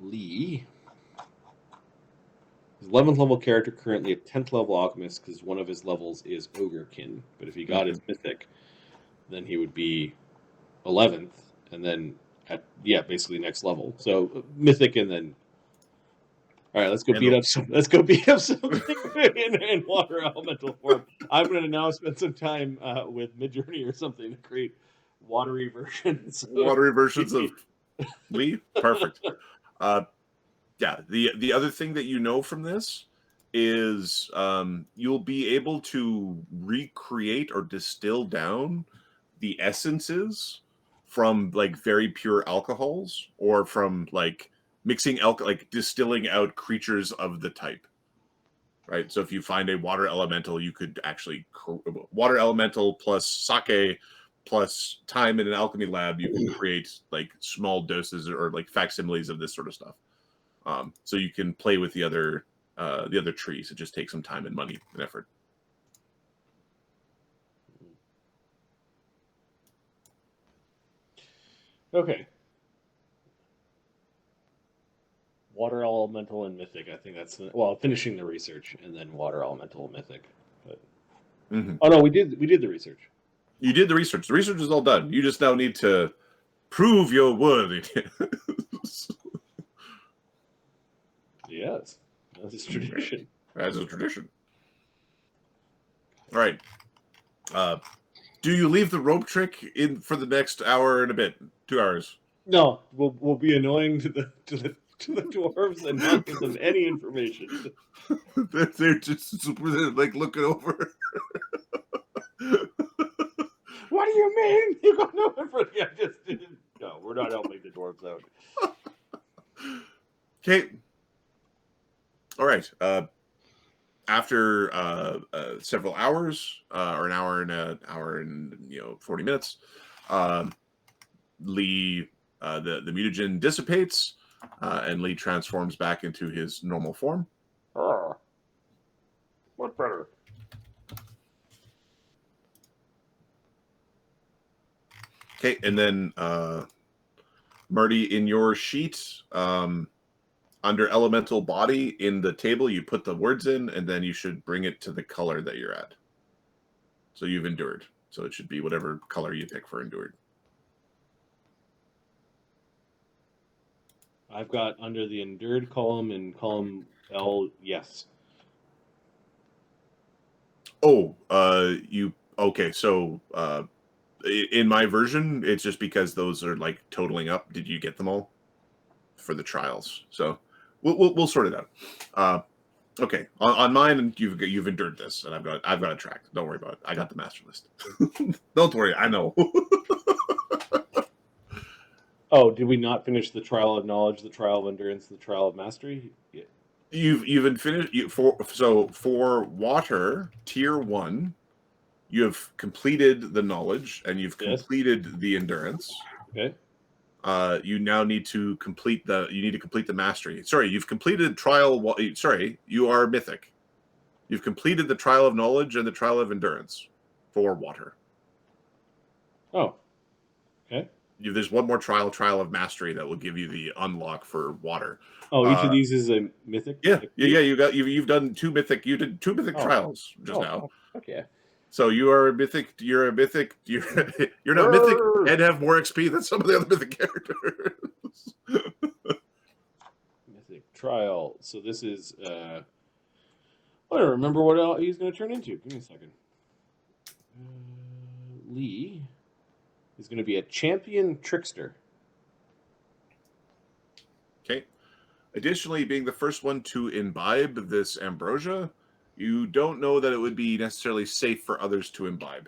Lee. His 11th level character, currently a 10th level alchemist, because one of his levels is Ogrekin. But if he got his mythic, then he would be 11th, and then basically next level. So mythic, and then all right, let's go beat up something in water elemental form. I'm going to now spend some time with Midjourney or something to create watery versions. Watery versions of Lee? Perfect. The other thing that you know from this is you'll be able to recreate or distill down the essences from like very pure alcohols, or from like mixing like distilling out creatures of the type. Right. So if you find a water elemental, you could actually water elemental plus sake plus time in an alchemy lab, you can create like small doses or like facsimiles of this sort of stuff. So you can play with the other trees. It just takes some time and money and effort. Okay. Water elemental and mythic. I think that's finishing the research and then water elemental and mythic. But oh no, we did the research. You did the research. The research is all done. You just now need to prove your worthiness. Yes, that's a tradition. As a tradition. All right. Do you leave the rope trick in for the next hour and a bit? 2 hours. No, we'll be annoying to the dwarves and not give them any information. They're just like looking over. What do you mean? You got no information? I just didn't. No, we're not helping the dwarves out. Okay. All right. After several hours, or an hour and 40 minutes, Lee, the mutagen dissipates, and Lee transforms back into his normal form. What better? Okay, and then Marty, in your sheet, under elemental body in the table, you put the words in, and then you should bring it to the color that you're at. So you've endured. So it should be whatever color you pick for endured. I've got under the endured column in column L, yes. Oh, okay. So in my version, it's just because those are like totaling up. Did you get them all for the trials? So we'll sort it out. Okay, on mine, you've endured this, and I've got it tracked. Don't worry about it. I got the master list. Don't worry, I know. Oh, did we not finish the trial of knowledge, the trial of endurance, the trial of mastery? Yeah. You've finished for water tier 1. You have completed the knowledge and you've completed the endurance. Okay. You now need to complete the mastery. Sorry, you've completed trial. Sorry, you are mythic. You've completed the trial of knowledge and the trial of endurance for water. Oh. Okay. There's one more trial of mastery that will give you the unlock for water. Oh, each of these is a mythic. Yeah. You've done two mythic. You did 2 mythic trials just now. Okay. So you are a mythic. You're mythic and have more XP than some of the other mythic characters. Mythic trial. So this is. I don't remember what he's going to turn into. Give me a second. Lee is going to be a champion trickster. Okay. Additionally, being the first one to imbibe this ambrosia, you don't know that it would be necessarily safe for others to imbibe.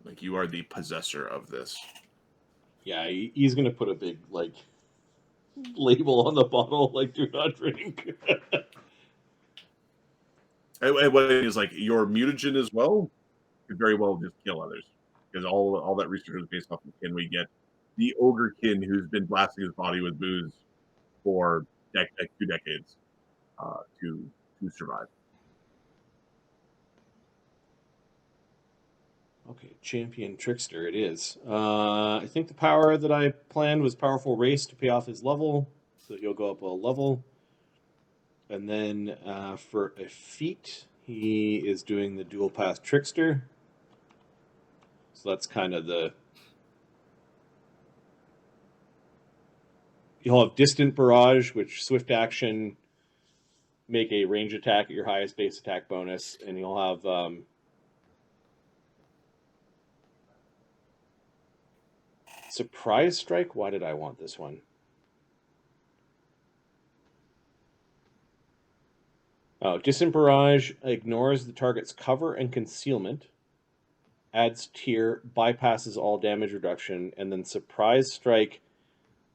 Like, you are the possessor of this. Yeah, he's going to put a big, label on the bottle, do not drink. And what it is like your mutagen as well could very well just kill others because all that research is based off of can we get the ogre kin who's been blasting his body with booze for 2 decades to survive. Okay, champion trickster it is. I think the power that I planned was powerful race to pay off his level, so he'll go up a level. And then for a feat, he is doing the dual path trickster. So that's kind of the... You'll have distant barrage, which swift action, make a range attack at your highest base attack bonus, and you'll have surprise strike. Why did I want this one? Oh, distant barrage ignores the target's cover and concealment, adds tier, bypasses all damage reduction, and then surprise strike.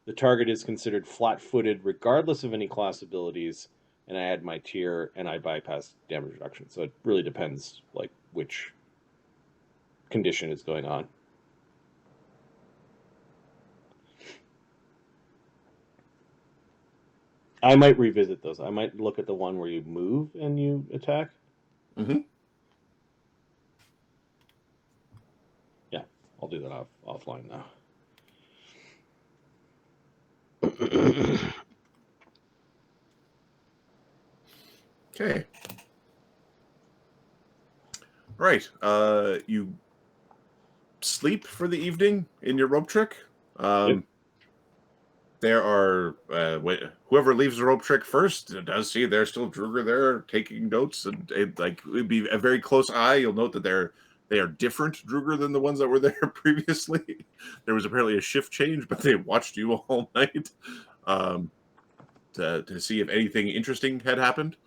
The target is considered flat-footed regardless of any class abilities, and I add my tier and I bypass damage reduction. So it really depends like which condition is going on. I might revisit those. I might look at the one where you move and you attack. Mm-hmm. Yeah, I'll do that offline now. Okay. Right. You sleep for the evening in your rope trick. Yep. There are whoever leaves the rope trick first does see there's still Druger there taking notes, and it'd be a very close eye. You'll note that they are different Druger than the ones that were there previously. There was apparently a shift change, but they watched you all night to see if anything interesting had happened.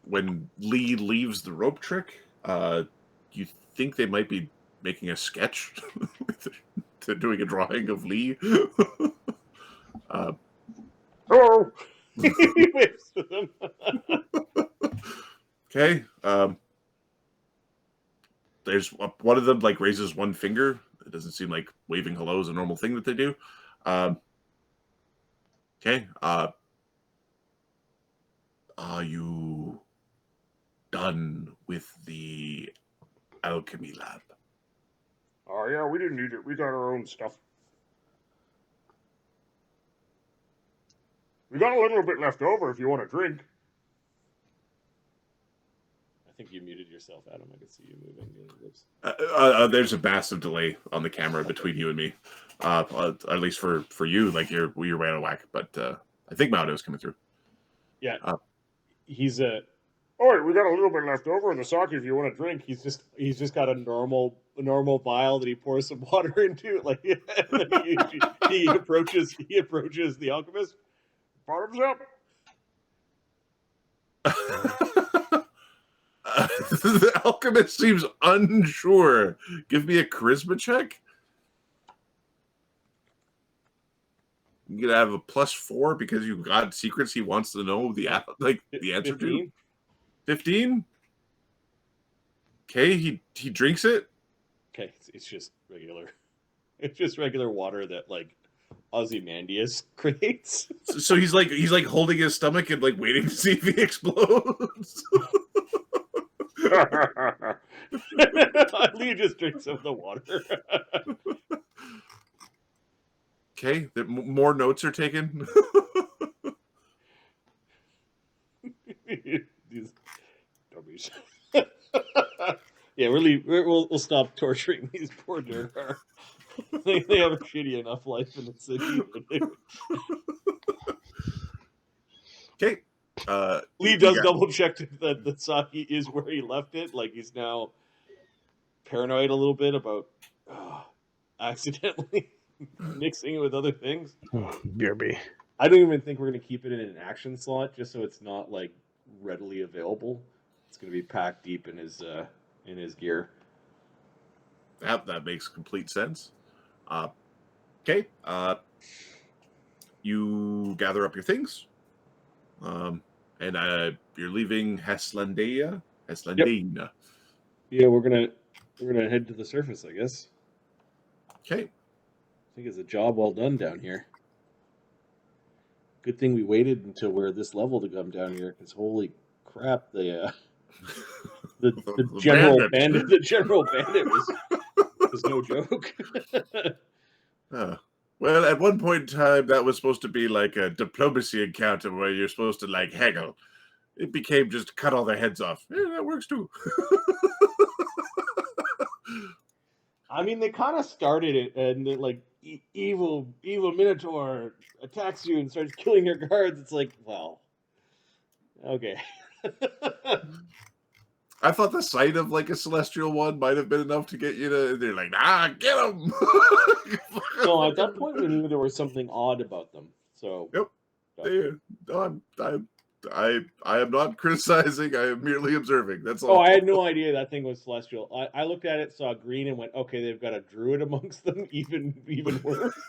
When Lee leaves the rope trick, you think they might be making a sketch to doing a drawing of Lee. Hello. Okay. There's one of them like raises one finger. It doesn't seem like waving hello is a normal thing that they do. Okay. Are you done with the alchemy lab? Oh, yeah, we didn't need it. We got our own stuff. We got a little bit left over if you want to drink. I think you muted yourself, Adam. I can see you moving your lips. There's a massive delay on the camera between you and me. At least for you, like you're way out of whack. But I think my audio is coming through. Yeah, he's a. All right, we got a little bit left over in the sake if you want to drink. He's just got a normal vial that he pours some water into. Like he approaches the alchemist. Bottoms up. The alchemist seems unsure. Give me a charisma check. You're gonna have a +4 because you got secrets he wants to know the answer 15? to. 15. Okay, he drinks it. Okay, it's just regular. It's just regular water that like Ozymandias creates. So he's like holding his stomach and like waiting to see if he explodes. Lee just drinks some of the water. Okay, more notes are taken. These dummies. Yeah, we'll stop torturing these poor Durgar. They have a shitty enough life in the city. Okay. Lee does double check that the sake is where he left it. Like he's now paranoid a little bit about accidentally mixing it with other things. BRB. I don't even think we're going to keep it in an action slot just so it's not like readily available. It's going to be packed deep in his gear. That makes complete sense. Okay. You gather up your things. And you're leaving Heslandia? Heslandina. Yeah, we're gonna head to the surface, I guess. Okay. I think it's a job well done down here. Good thing we waited until we're this level to come down here, because holy crap, the general bandit was no joke. Well, at one point in time, that was supposed to be like a diplomacy encounter where you're supposed to like haggle. It became just cut all their heads off. Yeah, that works too. I mean, they kind of started it, and then, like, evil Minotaur attacks you and starts killing your guards. It's like, well, okay. I thought the sight of like a celestial one might have been enough to get you to. They're like, get them. No, at that point we knew there was something odd about them. So, yep. I am not criticizing. I am merely observing. That's all. Oh, I had no idea that thing was celestial. I looked at it, saw green, and went, "Okay, they've got a druid amongst them. Even worse."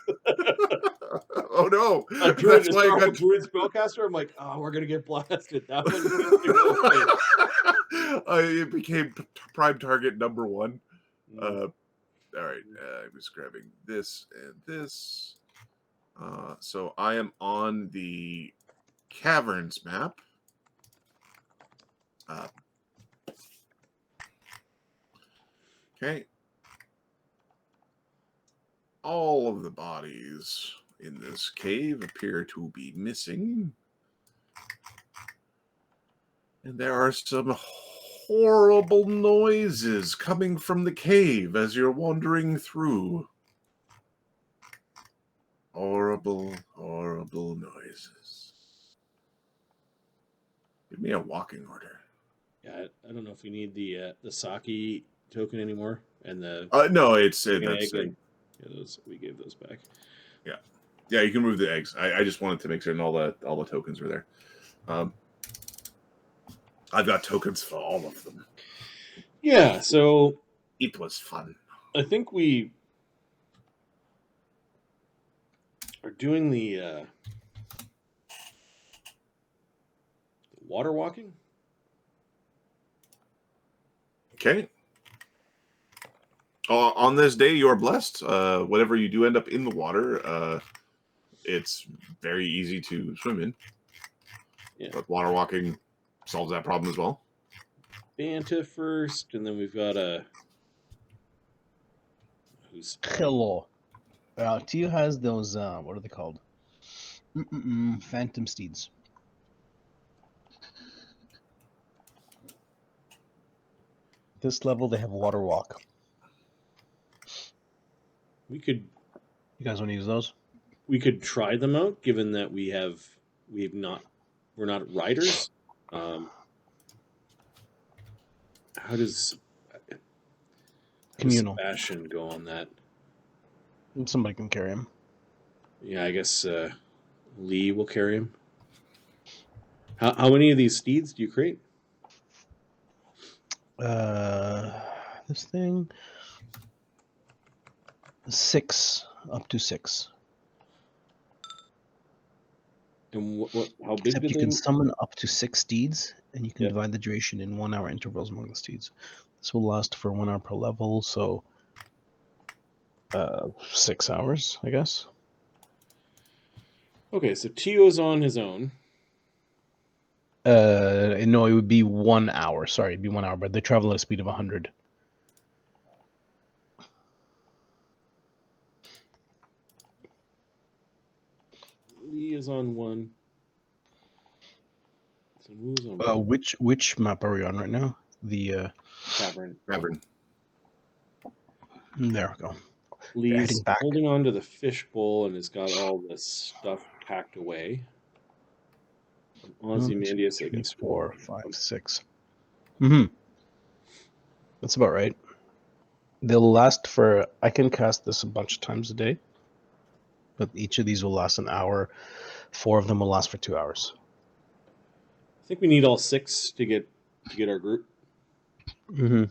Oh no! A druid, that's why I got druid spellcaster. I'm like, "Oh, we're gonna get blasted." That one. It became prime target number 1. All right, I was grabbing this and this. So I am on the caverns map. Okay. All of the bodies in this cave appear to be missing. And there are some horrible noises coming from the cave as you're wandering through. Horrible, horrible noises. Give me a walking order. Yeah, I don't know if we need the sake token anymore, and the no, it's egg. Yeah, those we gave those back. Yeah, you can move the eggs. I just wanted to make certain all the tokens were there. I've got tokens for all of them. Yeah, so it was fun. I think we are doing the water walking. Okay. On this day, you're blessed. Whatever you do end up in the water, it's very easy to swim in. Yeah. But water walking solves that problem as well. Banta first, and then we've got who's Hello. Tio has those, what are they called? Phantom steeds. This level, they have water walk. You guys want to use those? We could try them out, given that we're not riders. How does communal Sebastian go on that? Somebody can carry him. Yeah, I guess Lee will carry him. How many of these steeds do you create? This thing 6, up to 6. And how big? Except you can summon up to 6 steeds, and you can divide the duration in 1 hour intervals among the steeds. This will last for 1 hour per level, so 6 hours, I guess. Okay, so Tio's on his own. No, it would be 1 hour. Sorry, it'd be 1 hour, but they travel at a speed of 100. Lee is on 1. So Wu's on 1. Which map are we on right now? The Cavern. There we go. Lee's holding on to the fishbowl and has got all this stuff packed away. Ozymandias, I guess. 4, 5, 6. Mm-hmm. That's about right. They'll last for... I can cast this a bunch of times a day, but each of these will last an hour. 4 of them will last for 2 hours. I think we need all 6 to get our group. Mm-hmm.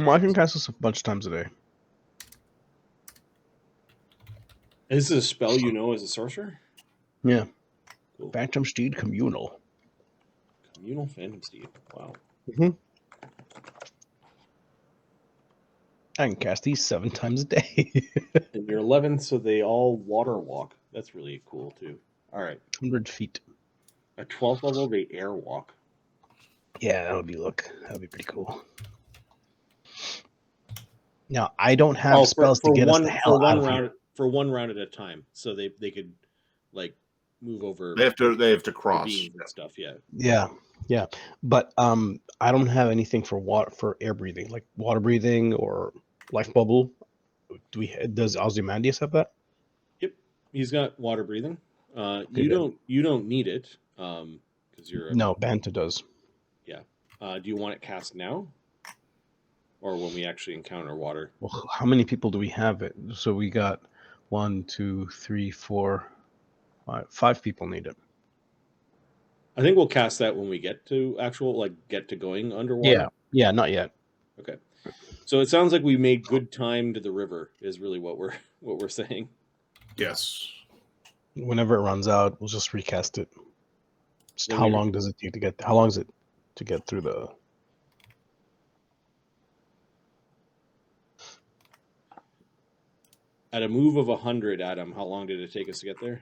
I can cast this a bunch of times a day. Is this a spell you know as a sorcerer? Yeah. Cool. Phantom Steed Communal. Communal Phantom Steed. Wow. Mm-hmm. I can cast these 7 times a day. And you're 11, so they all water walk. That's really cool too. All right. 100 feet. At 12th level, they air walk. Yeah, that would be pretty cool. Now I don't have spells to get us the hell out of here. For one round at a time, so they could like move over. They have to cross ravines and stuff. Yeah. Yeah. But I don't have anything for air breathing, like water breathing or life bubble. Does Ozymandias have that? Yep. He's got water breathing. Okay, You don't need it because you're no, Banta does. Yeah. Do you want it cast now? Or when we actually encounter water? Well, how many people do we have it? So we got 1, 2, 3, 4, 5 people need it. I think we'll cast that when we get to going underwater. Yeah, not yet. Okay. So it sounds like we made good time to the river is really what we're saying. Yes. Whenever it runs out, we'll just recast it. Just how long does it take to get? How long is it to get through the? At a move of 100, Adam, how long did it take us to get there?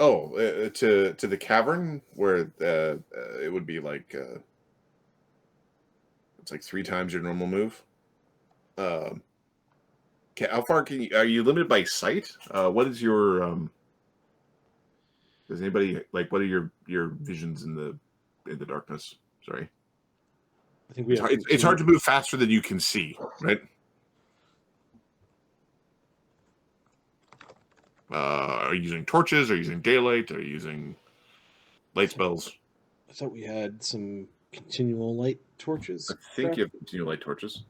Oh, to the cavern where it would be like it's like 3 times your normal move. How far are you limited by sight? What is your does anybody what are your visions in the darkness? Sorry. I think it's hard to move faster than you can see, right? Are you using torches? Are you using daylight? Are you using light spells? I thought we had some continual light torches. I think you have continual light torches.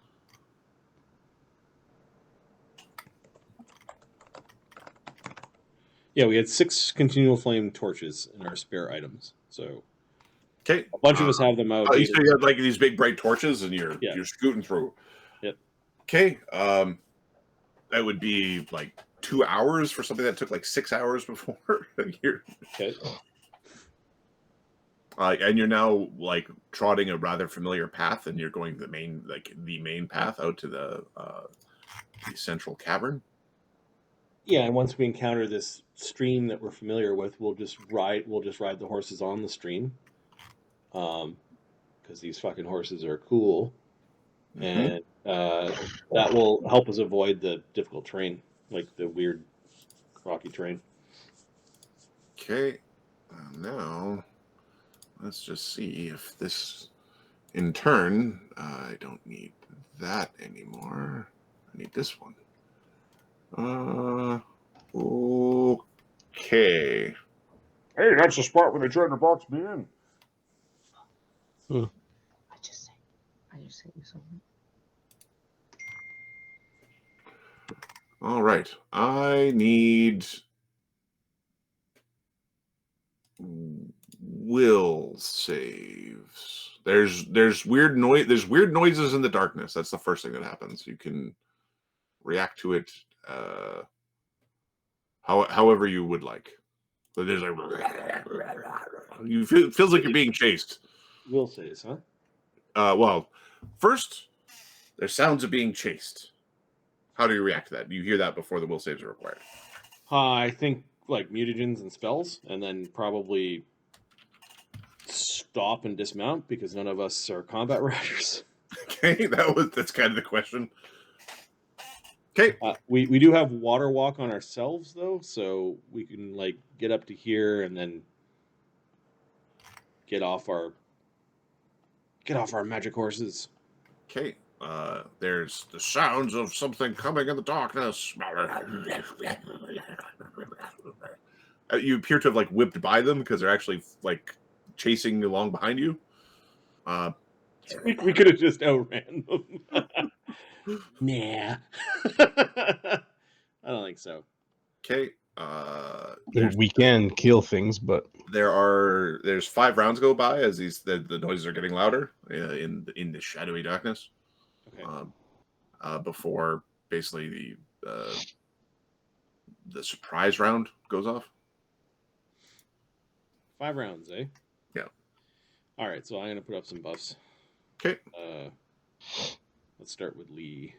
Yeah, we had 6 continual flame torches in our spare items. So okay, a bunch of us have them out. So you had like these big bright torches, and you're scooting through. Yep. Okay, that would be like 2 hours for something that took like 6 hours before. Okay. And you're now like trotting a rather familiar path, and you're going the main path out to the central cavern. Yeah, and once we encounter this stream that we're familiar with, we'll just ride the horses on the stream. Because these fucking horses are cool. And that will help us avoid the difficult terrain, like the weird rocky terrain. Okay, now let's just see if this, in turn, I don't need that anymore. I need this one. Okay. Hey, that's the spot where they tried to box me in. I just sent you something. All right. I need will saves. There's weird noise. There's weird noises in the darkness. That's the first thing that happens. You can react to it however you would like. But there's like it feels like you're being chased. Will saves, huh? Well, first there's sounds of being chased. How do you react to that? You hear that before the will saves are required. I think like mutagens and spells, and then probably stop and dismount because none of us are combat riders. Okay, that's kind of the question. Okay, we do have water walk on ourselves though, so we can like get up to here and then get off our magic horses. Okay, there's the sounds of something coming in the darkness. You appear to have like whipped by them because they're actually like chasing along behind you. We could have just outran them. Nah. I don't think so. Okay. We can kill things, but there's 5 rounds go by as the noises are getting louder in the shadowy darkness. Okay. Before basically the surprise round goes off. 5 rounds, eh? Yeah. All right, so I'm gonna put up some buffs. Okay. Let's start with Lee.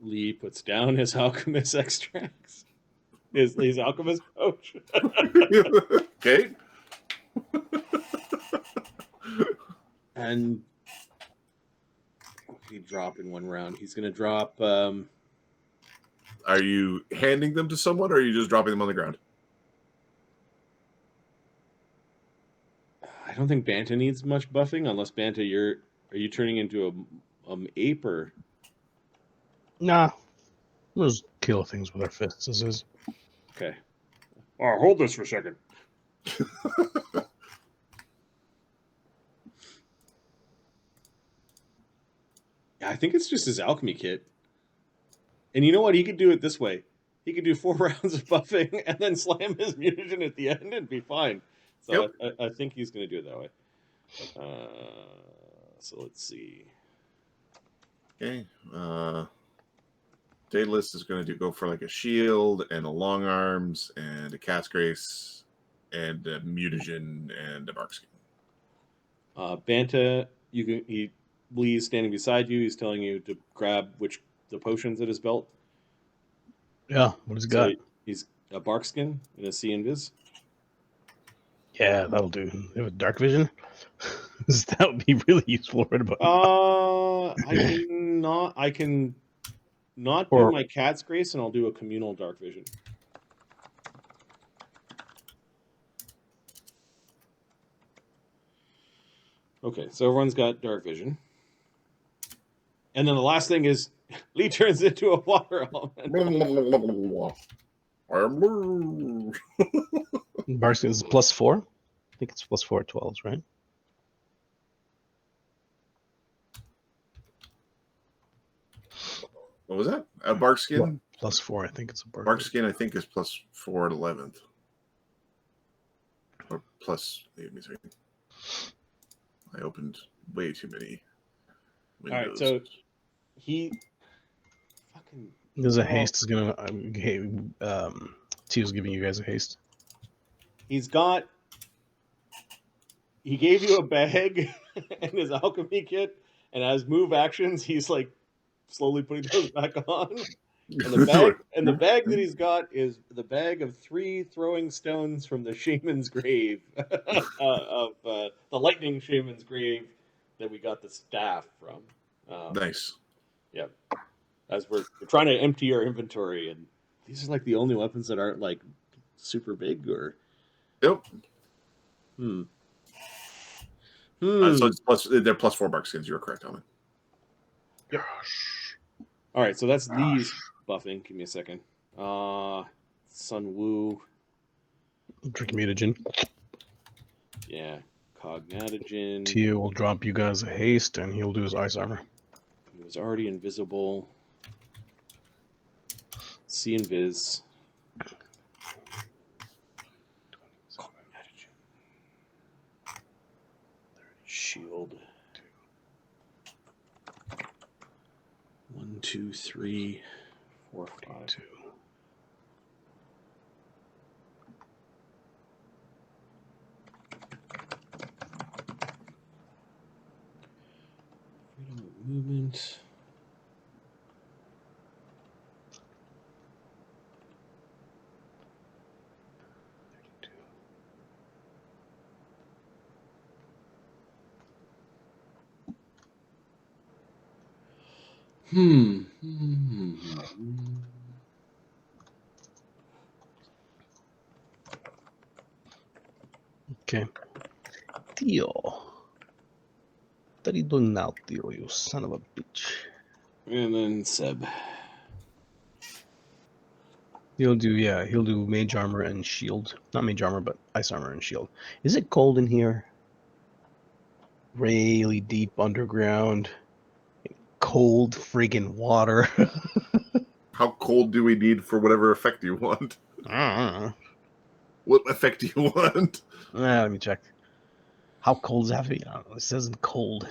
Lee puts down his alchemist extracts. His alchemist pouch. Okay. And he drop in 1 round. He's gonna drop. Are you handing them to someone, or are you just dropping them on the ground? I don't think Banta needs much buffing, unless Banta, are you turning into a ape or? Nah. We'll just kill things with our fists. This is. Okay. Hold this for a second. Yeah, I think it's just his alchemy kit. And you know what? He could do it this way. He could do 4 rounds of buffing and then slam his mutagen at the end and be fine. So Yep. I think he's going to do it that way. So let's see. Okay. Daedalus is going to go for like a shield and a long arms and a cast grace and a mutagen and a bark skin. Banta, Lee's standing beside you. He's telling you to grab the potions at his belt. Yeah, what has he got? So he's a bark skin and a sea invis. Yeah, that'll do. They have a dark vision. That would be really useful right about. I can not do my cat's grace, and I'll do a communal dark vision. Okay, so everyone's got dark vision. And then the last thing is Lee turns into a water element. Barkskin is +4. I think it's +4 12s, right? What was that? A bark skin? +4. I think it's a bark skin. I think is +4 at 11th. Or plus. Give me a second. I opened way too many windows. All right, so he fucking. There's a haste. Is gonna. Tio's giving you guys a haste. He gave you a bag and his alchemy kit, and as move actions, he's like slowly putting those back on. And the bag that he's got is the bag of 3 throwing stones from the shaman's grave, of the lightning shaman's grave that we got the staff from. Nice. Yep. As we're trying to empty our inventory, and these are like the only weapons that aren't like super big, or. Yep. So it's they're +4 bark skins. You're correct, Alan. Yep. All right, so that's these buffing. Give me a second. Sun Wu. Drink mutagen. Yeah. Cognatogen. Tio will drop you guys a haste, and he'll do his ice armor. He was already invisible. See invis. Cognatogen. Shield. 1, 2, 3, 4, 5. 2. Freedom of movement. Okay. Tio. What are you doing now, Tio, you son of a bitch? And then Seb. He'll do mage armor and shield. Not mage armor, but ice armor and shield. Is it cold in here? Really deep underground. Cold friggin' water. How cold do we need for whatever effect you want? I don't know. What effect do you want? Let me check. How cold does it have to be? I don't know. It says cold.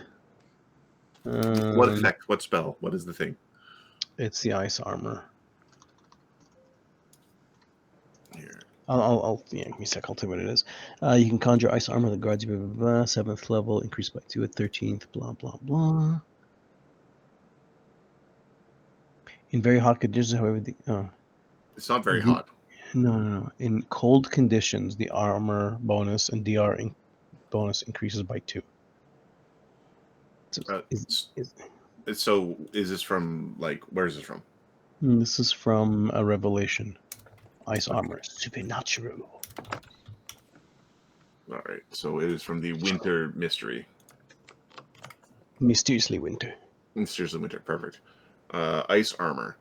What effect? What spell? What is the thing? It's the ice armor. Yeah, give me a sec. I'll tell you what it is. You can conjure ice armor that guards you. Blah, blah, blah. 7th level, increased by 2 at 13th. Blah blah blah. In very hot conditions, however, It's not very the- hot. No. In cold conditions, the armor bonus and DR bonus increases by 2. So, So is this from like where is this from? this is from a revelation. Ice Okay. armor, supernatural. All right. So it is from the Winter Mystery. Mysteriously winter. Mysteriously Winter. Perfect. Ice armor.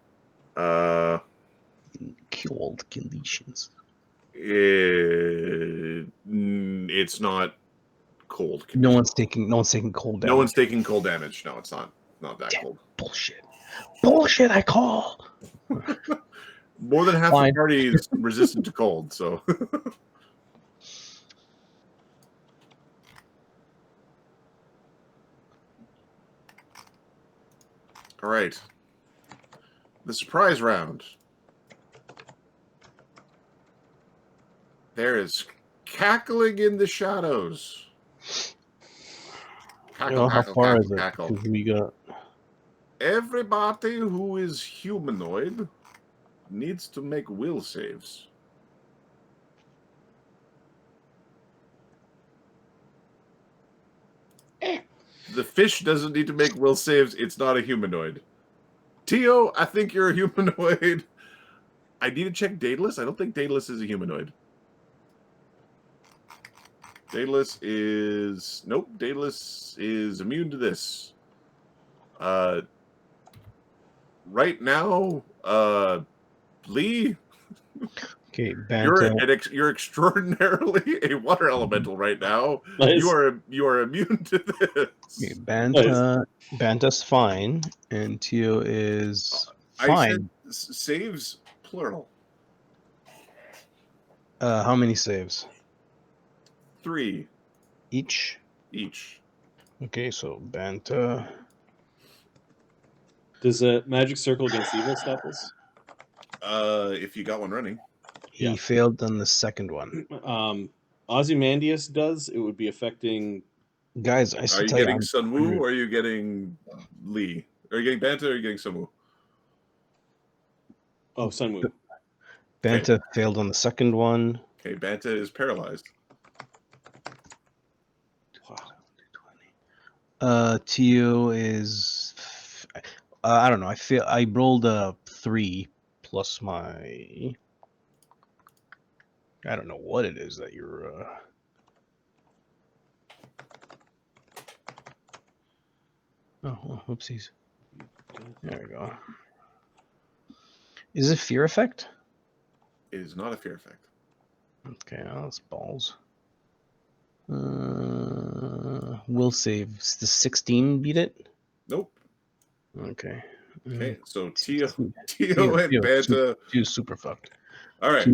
Cold conditions. It's not cold. No one's taking cold damage. No one's taking cold damage. No, it's not that cold. Bullshit. I call. More than half Fine. the party is resistant to cold, so. All right. The surprise round. There is cackling in the shadows. Cackle, How cackle, far cackle, is it? cackle. 'Cause we got. Everybody who is humanoid needs to make will saves. The fish doesn't need to make will saves. It's not a humanoid. Tio, I think you're a humanoid. I need to check Daedalus. I don't think Daedalus is a humanoid. Daedalus is... Nope, Daedalus is immune to this. Right now, Lee... Okay, Banta. You're extraordinarily a water elemental right now. Nice. You are immune to this. Okay, Banta's fine, and Tio is I fine. said saves plural. How many saves? 3 Each. Okay, so Banta. Does a magic circle against evil stop this? If you got one running. He failed on the second one. Ozymandias does. It would be affecting. Guys, I Are you tell you, getting Sun Wu or are you getting Lee? Are you getting Banta or are you getting Sun Wu? Oh, Sun Wu. Banta failed on the second one. Okay, Banta is paralyzed. Wow. Tio is. I don't know. I rolled a 3 plus my. I don't know what it is that you're. Oh, whoopsies. There we go. Is it fear effect? It is not a fear effect. Okay, that's balls. Will save. Does the 16 beat it? Nope. Okay. Okay, so Tio and Tio, Banta. Tio's super fucked. All right.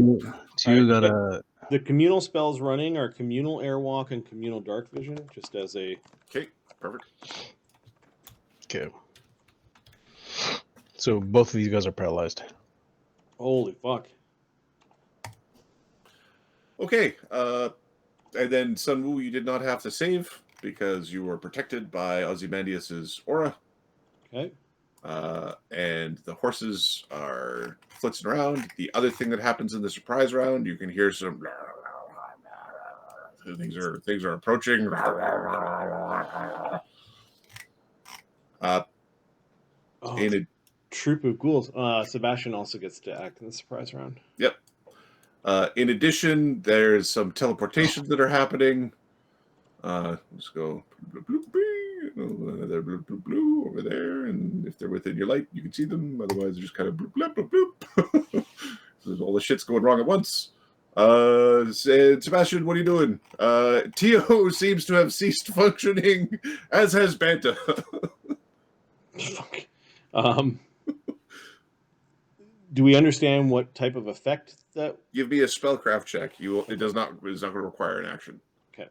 Tio got a. The communal spells running are communal airwalk and communal dark vision, just as a. Okay, perfect. Okay. So both of these guys are paralyzed. Holy fuck. Okay, and then Sun Wu, you did not have to save because you were protected by Ozymandias' aura. Okay. And the horses are flitzing around. The other thing that happens in the surprise round, you can hear some things are approaching. In a troop of ghouls. Sebastian also gets to act in the surprise round. Yep. In addition, there's some teleportations that are happening. Let's go over there, and if they're within your light, you can see them. Otherwise, they're just kind of bloop, bloop, bloop, bloop. So all the shit's going wrong at once. Sebastian, what are you doing? Tio seems to have ceased functioning, as has Banta. Fuck. Do we understand what type of effect that? Give me a spellcraft check. It's not going to require an action. Okay.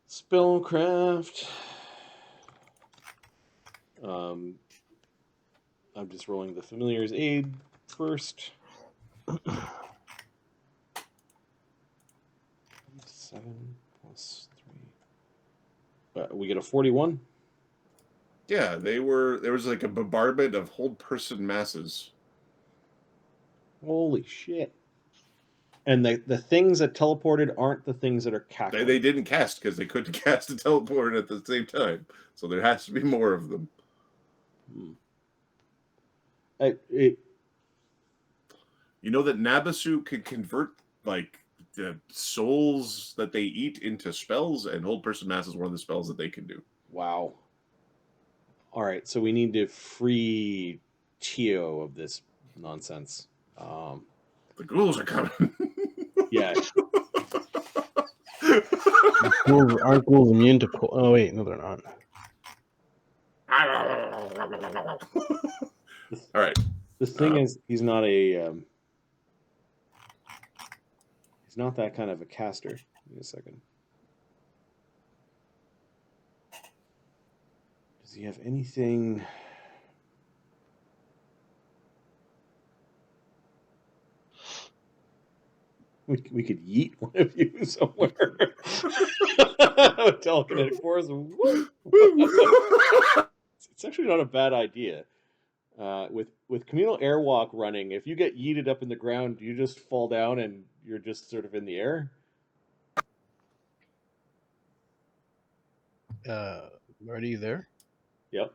Spellcraft. I'm just rolling the familiar's aid first. 7 plus 3. We get a 41. Yeah, there was like a bombardment of whole person masses. Holy shit. And the things that teleported aren't the things that are cackling. They didn't cast because they couldn't cast a teleport at the same time. So there has to be more of them. You know that Nabasu can convert like the souls that they eat into spells, and hold person mass is one of the spells that they can do. Wow. All right, so we need to free Tio of this nonsense. The ghouls are coming. Yeah. Aren't ghouls immune to cold? Oh wait, no, they're not. All right. The thing is, he's not a. He's not that kind of a caster. Give me a second. Does he have anything? We could yeet one of you somewhere. Telekinetic force. It's actually not a bad idea. With communal airwalk running, if you get yeeted up in the ground, you just fall down and you're just sort of in the air. Are you there? Yep.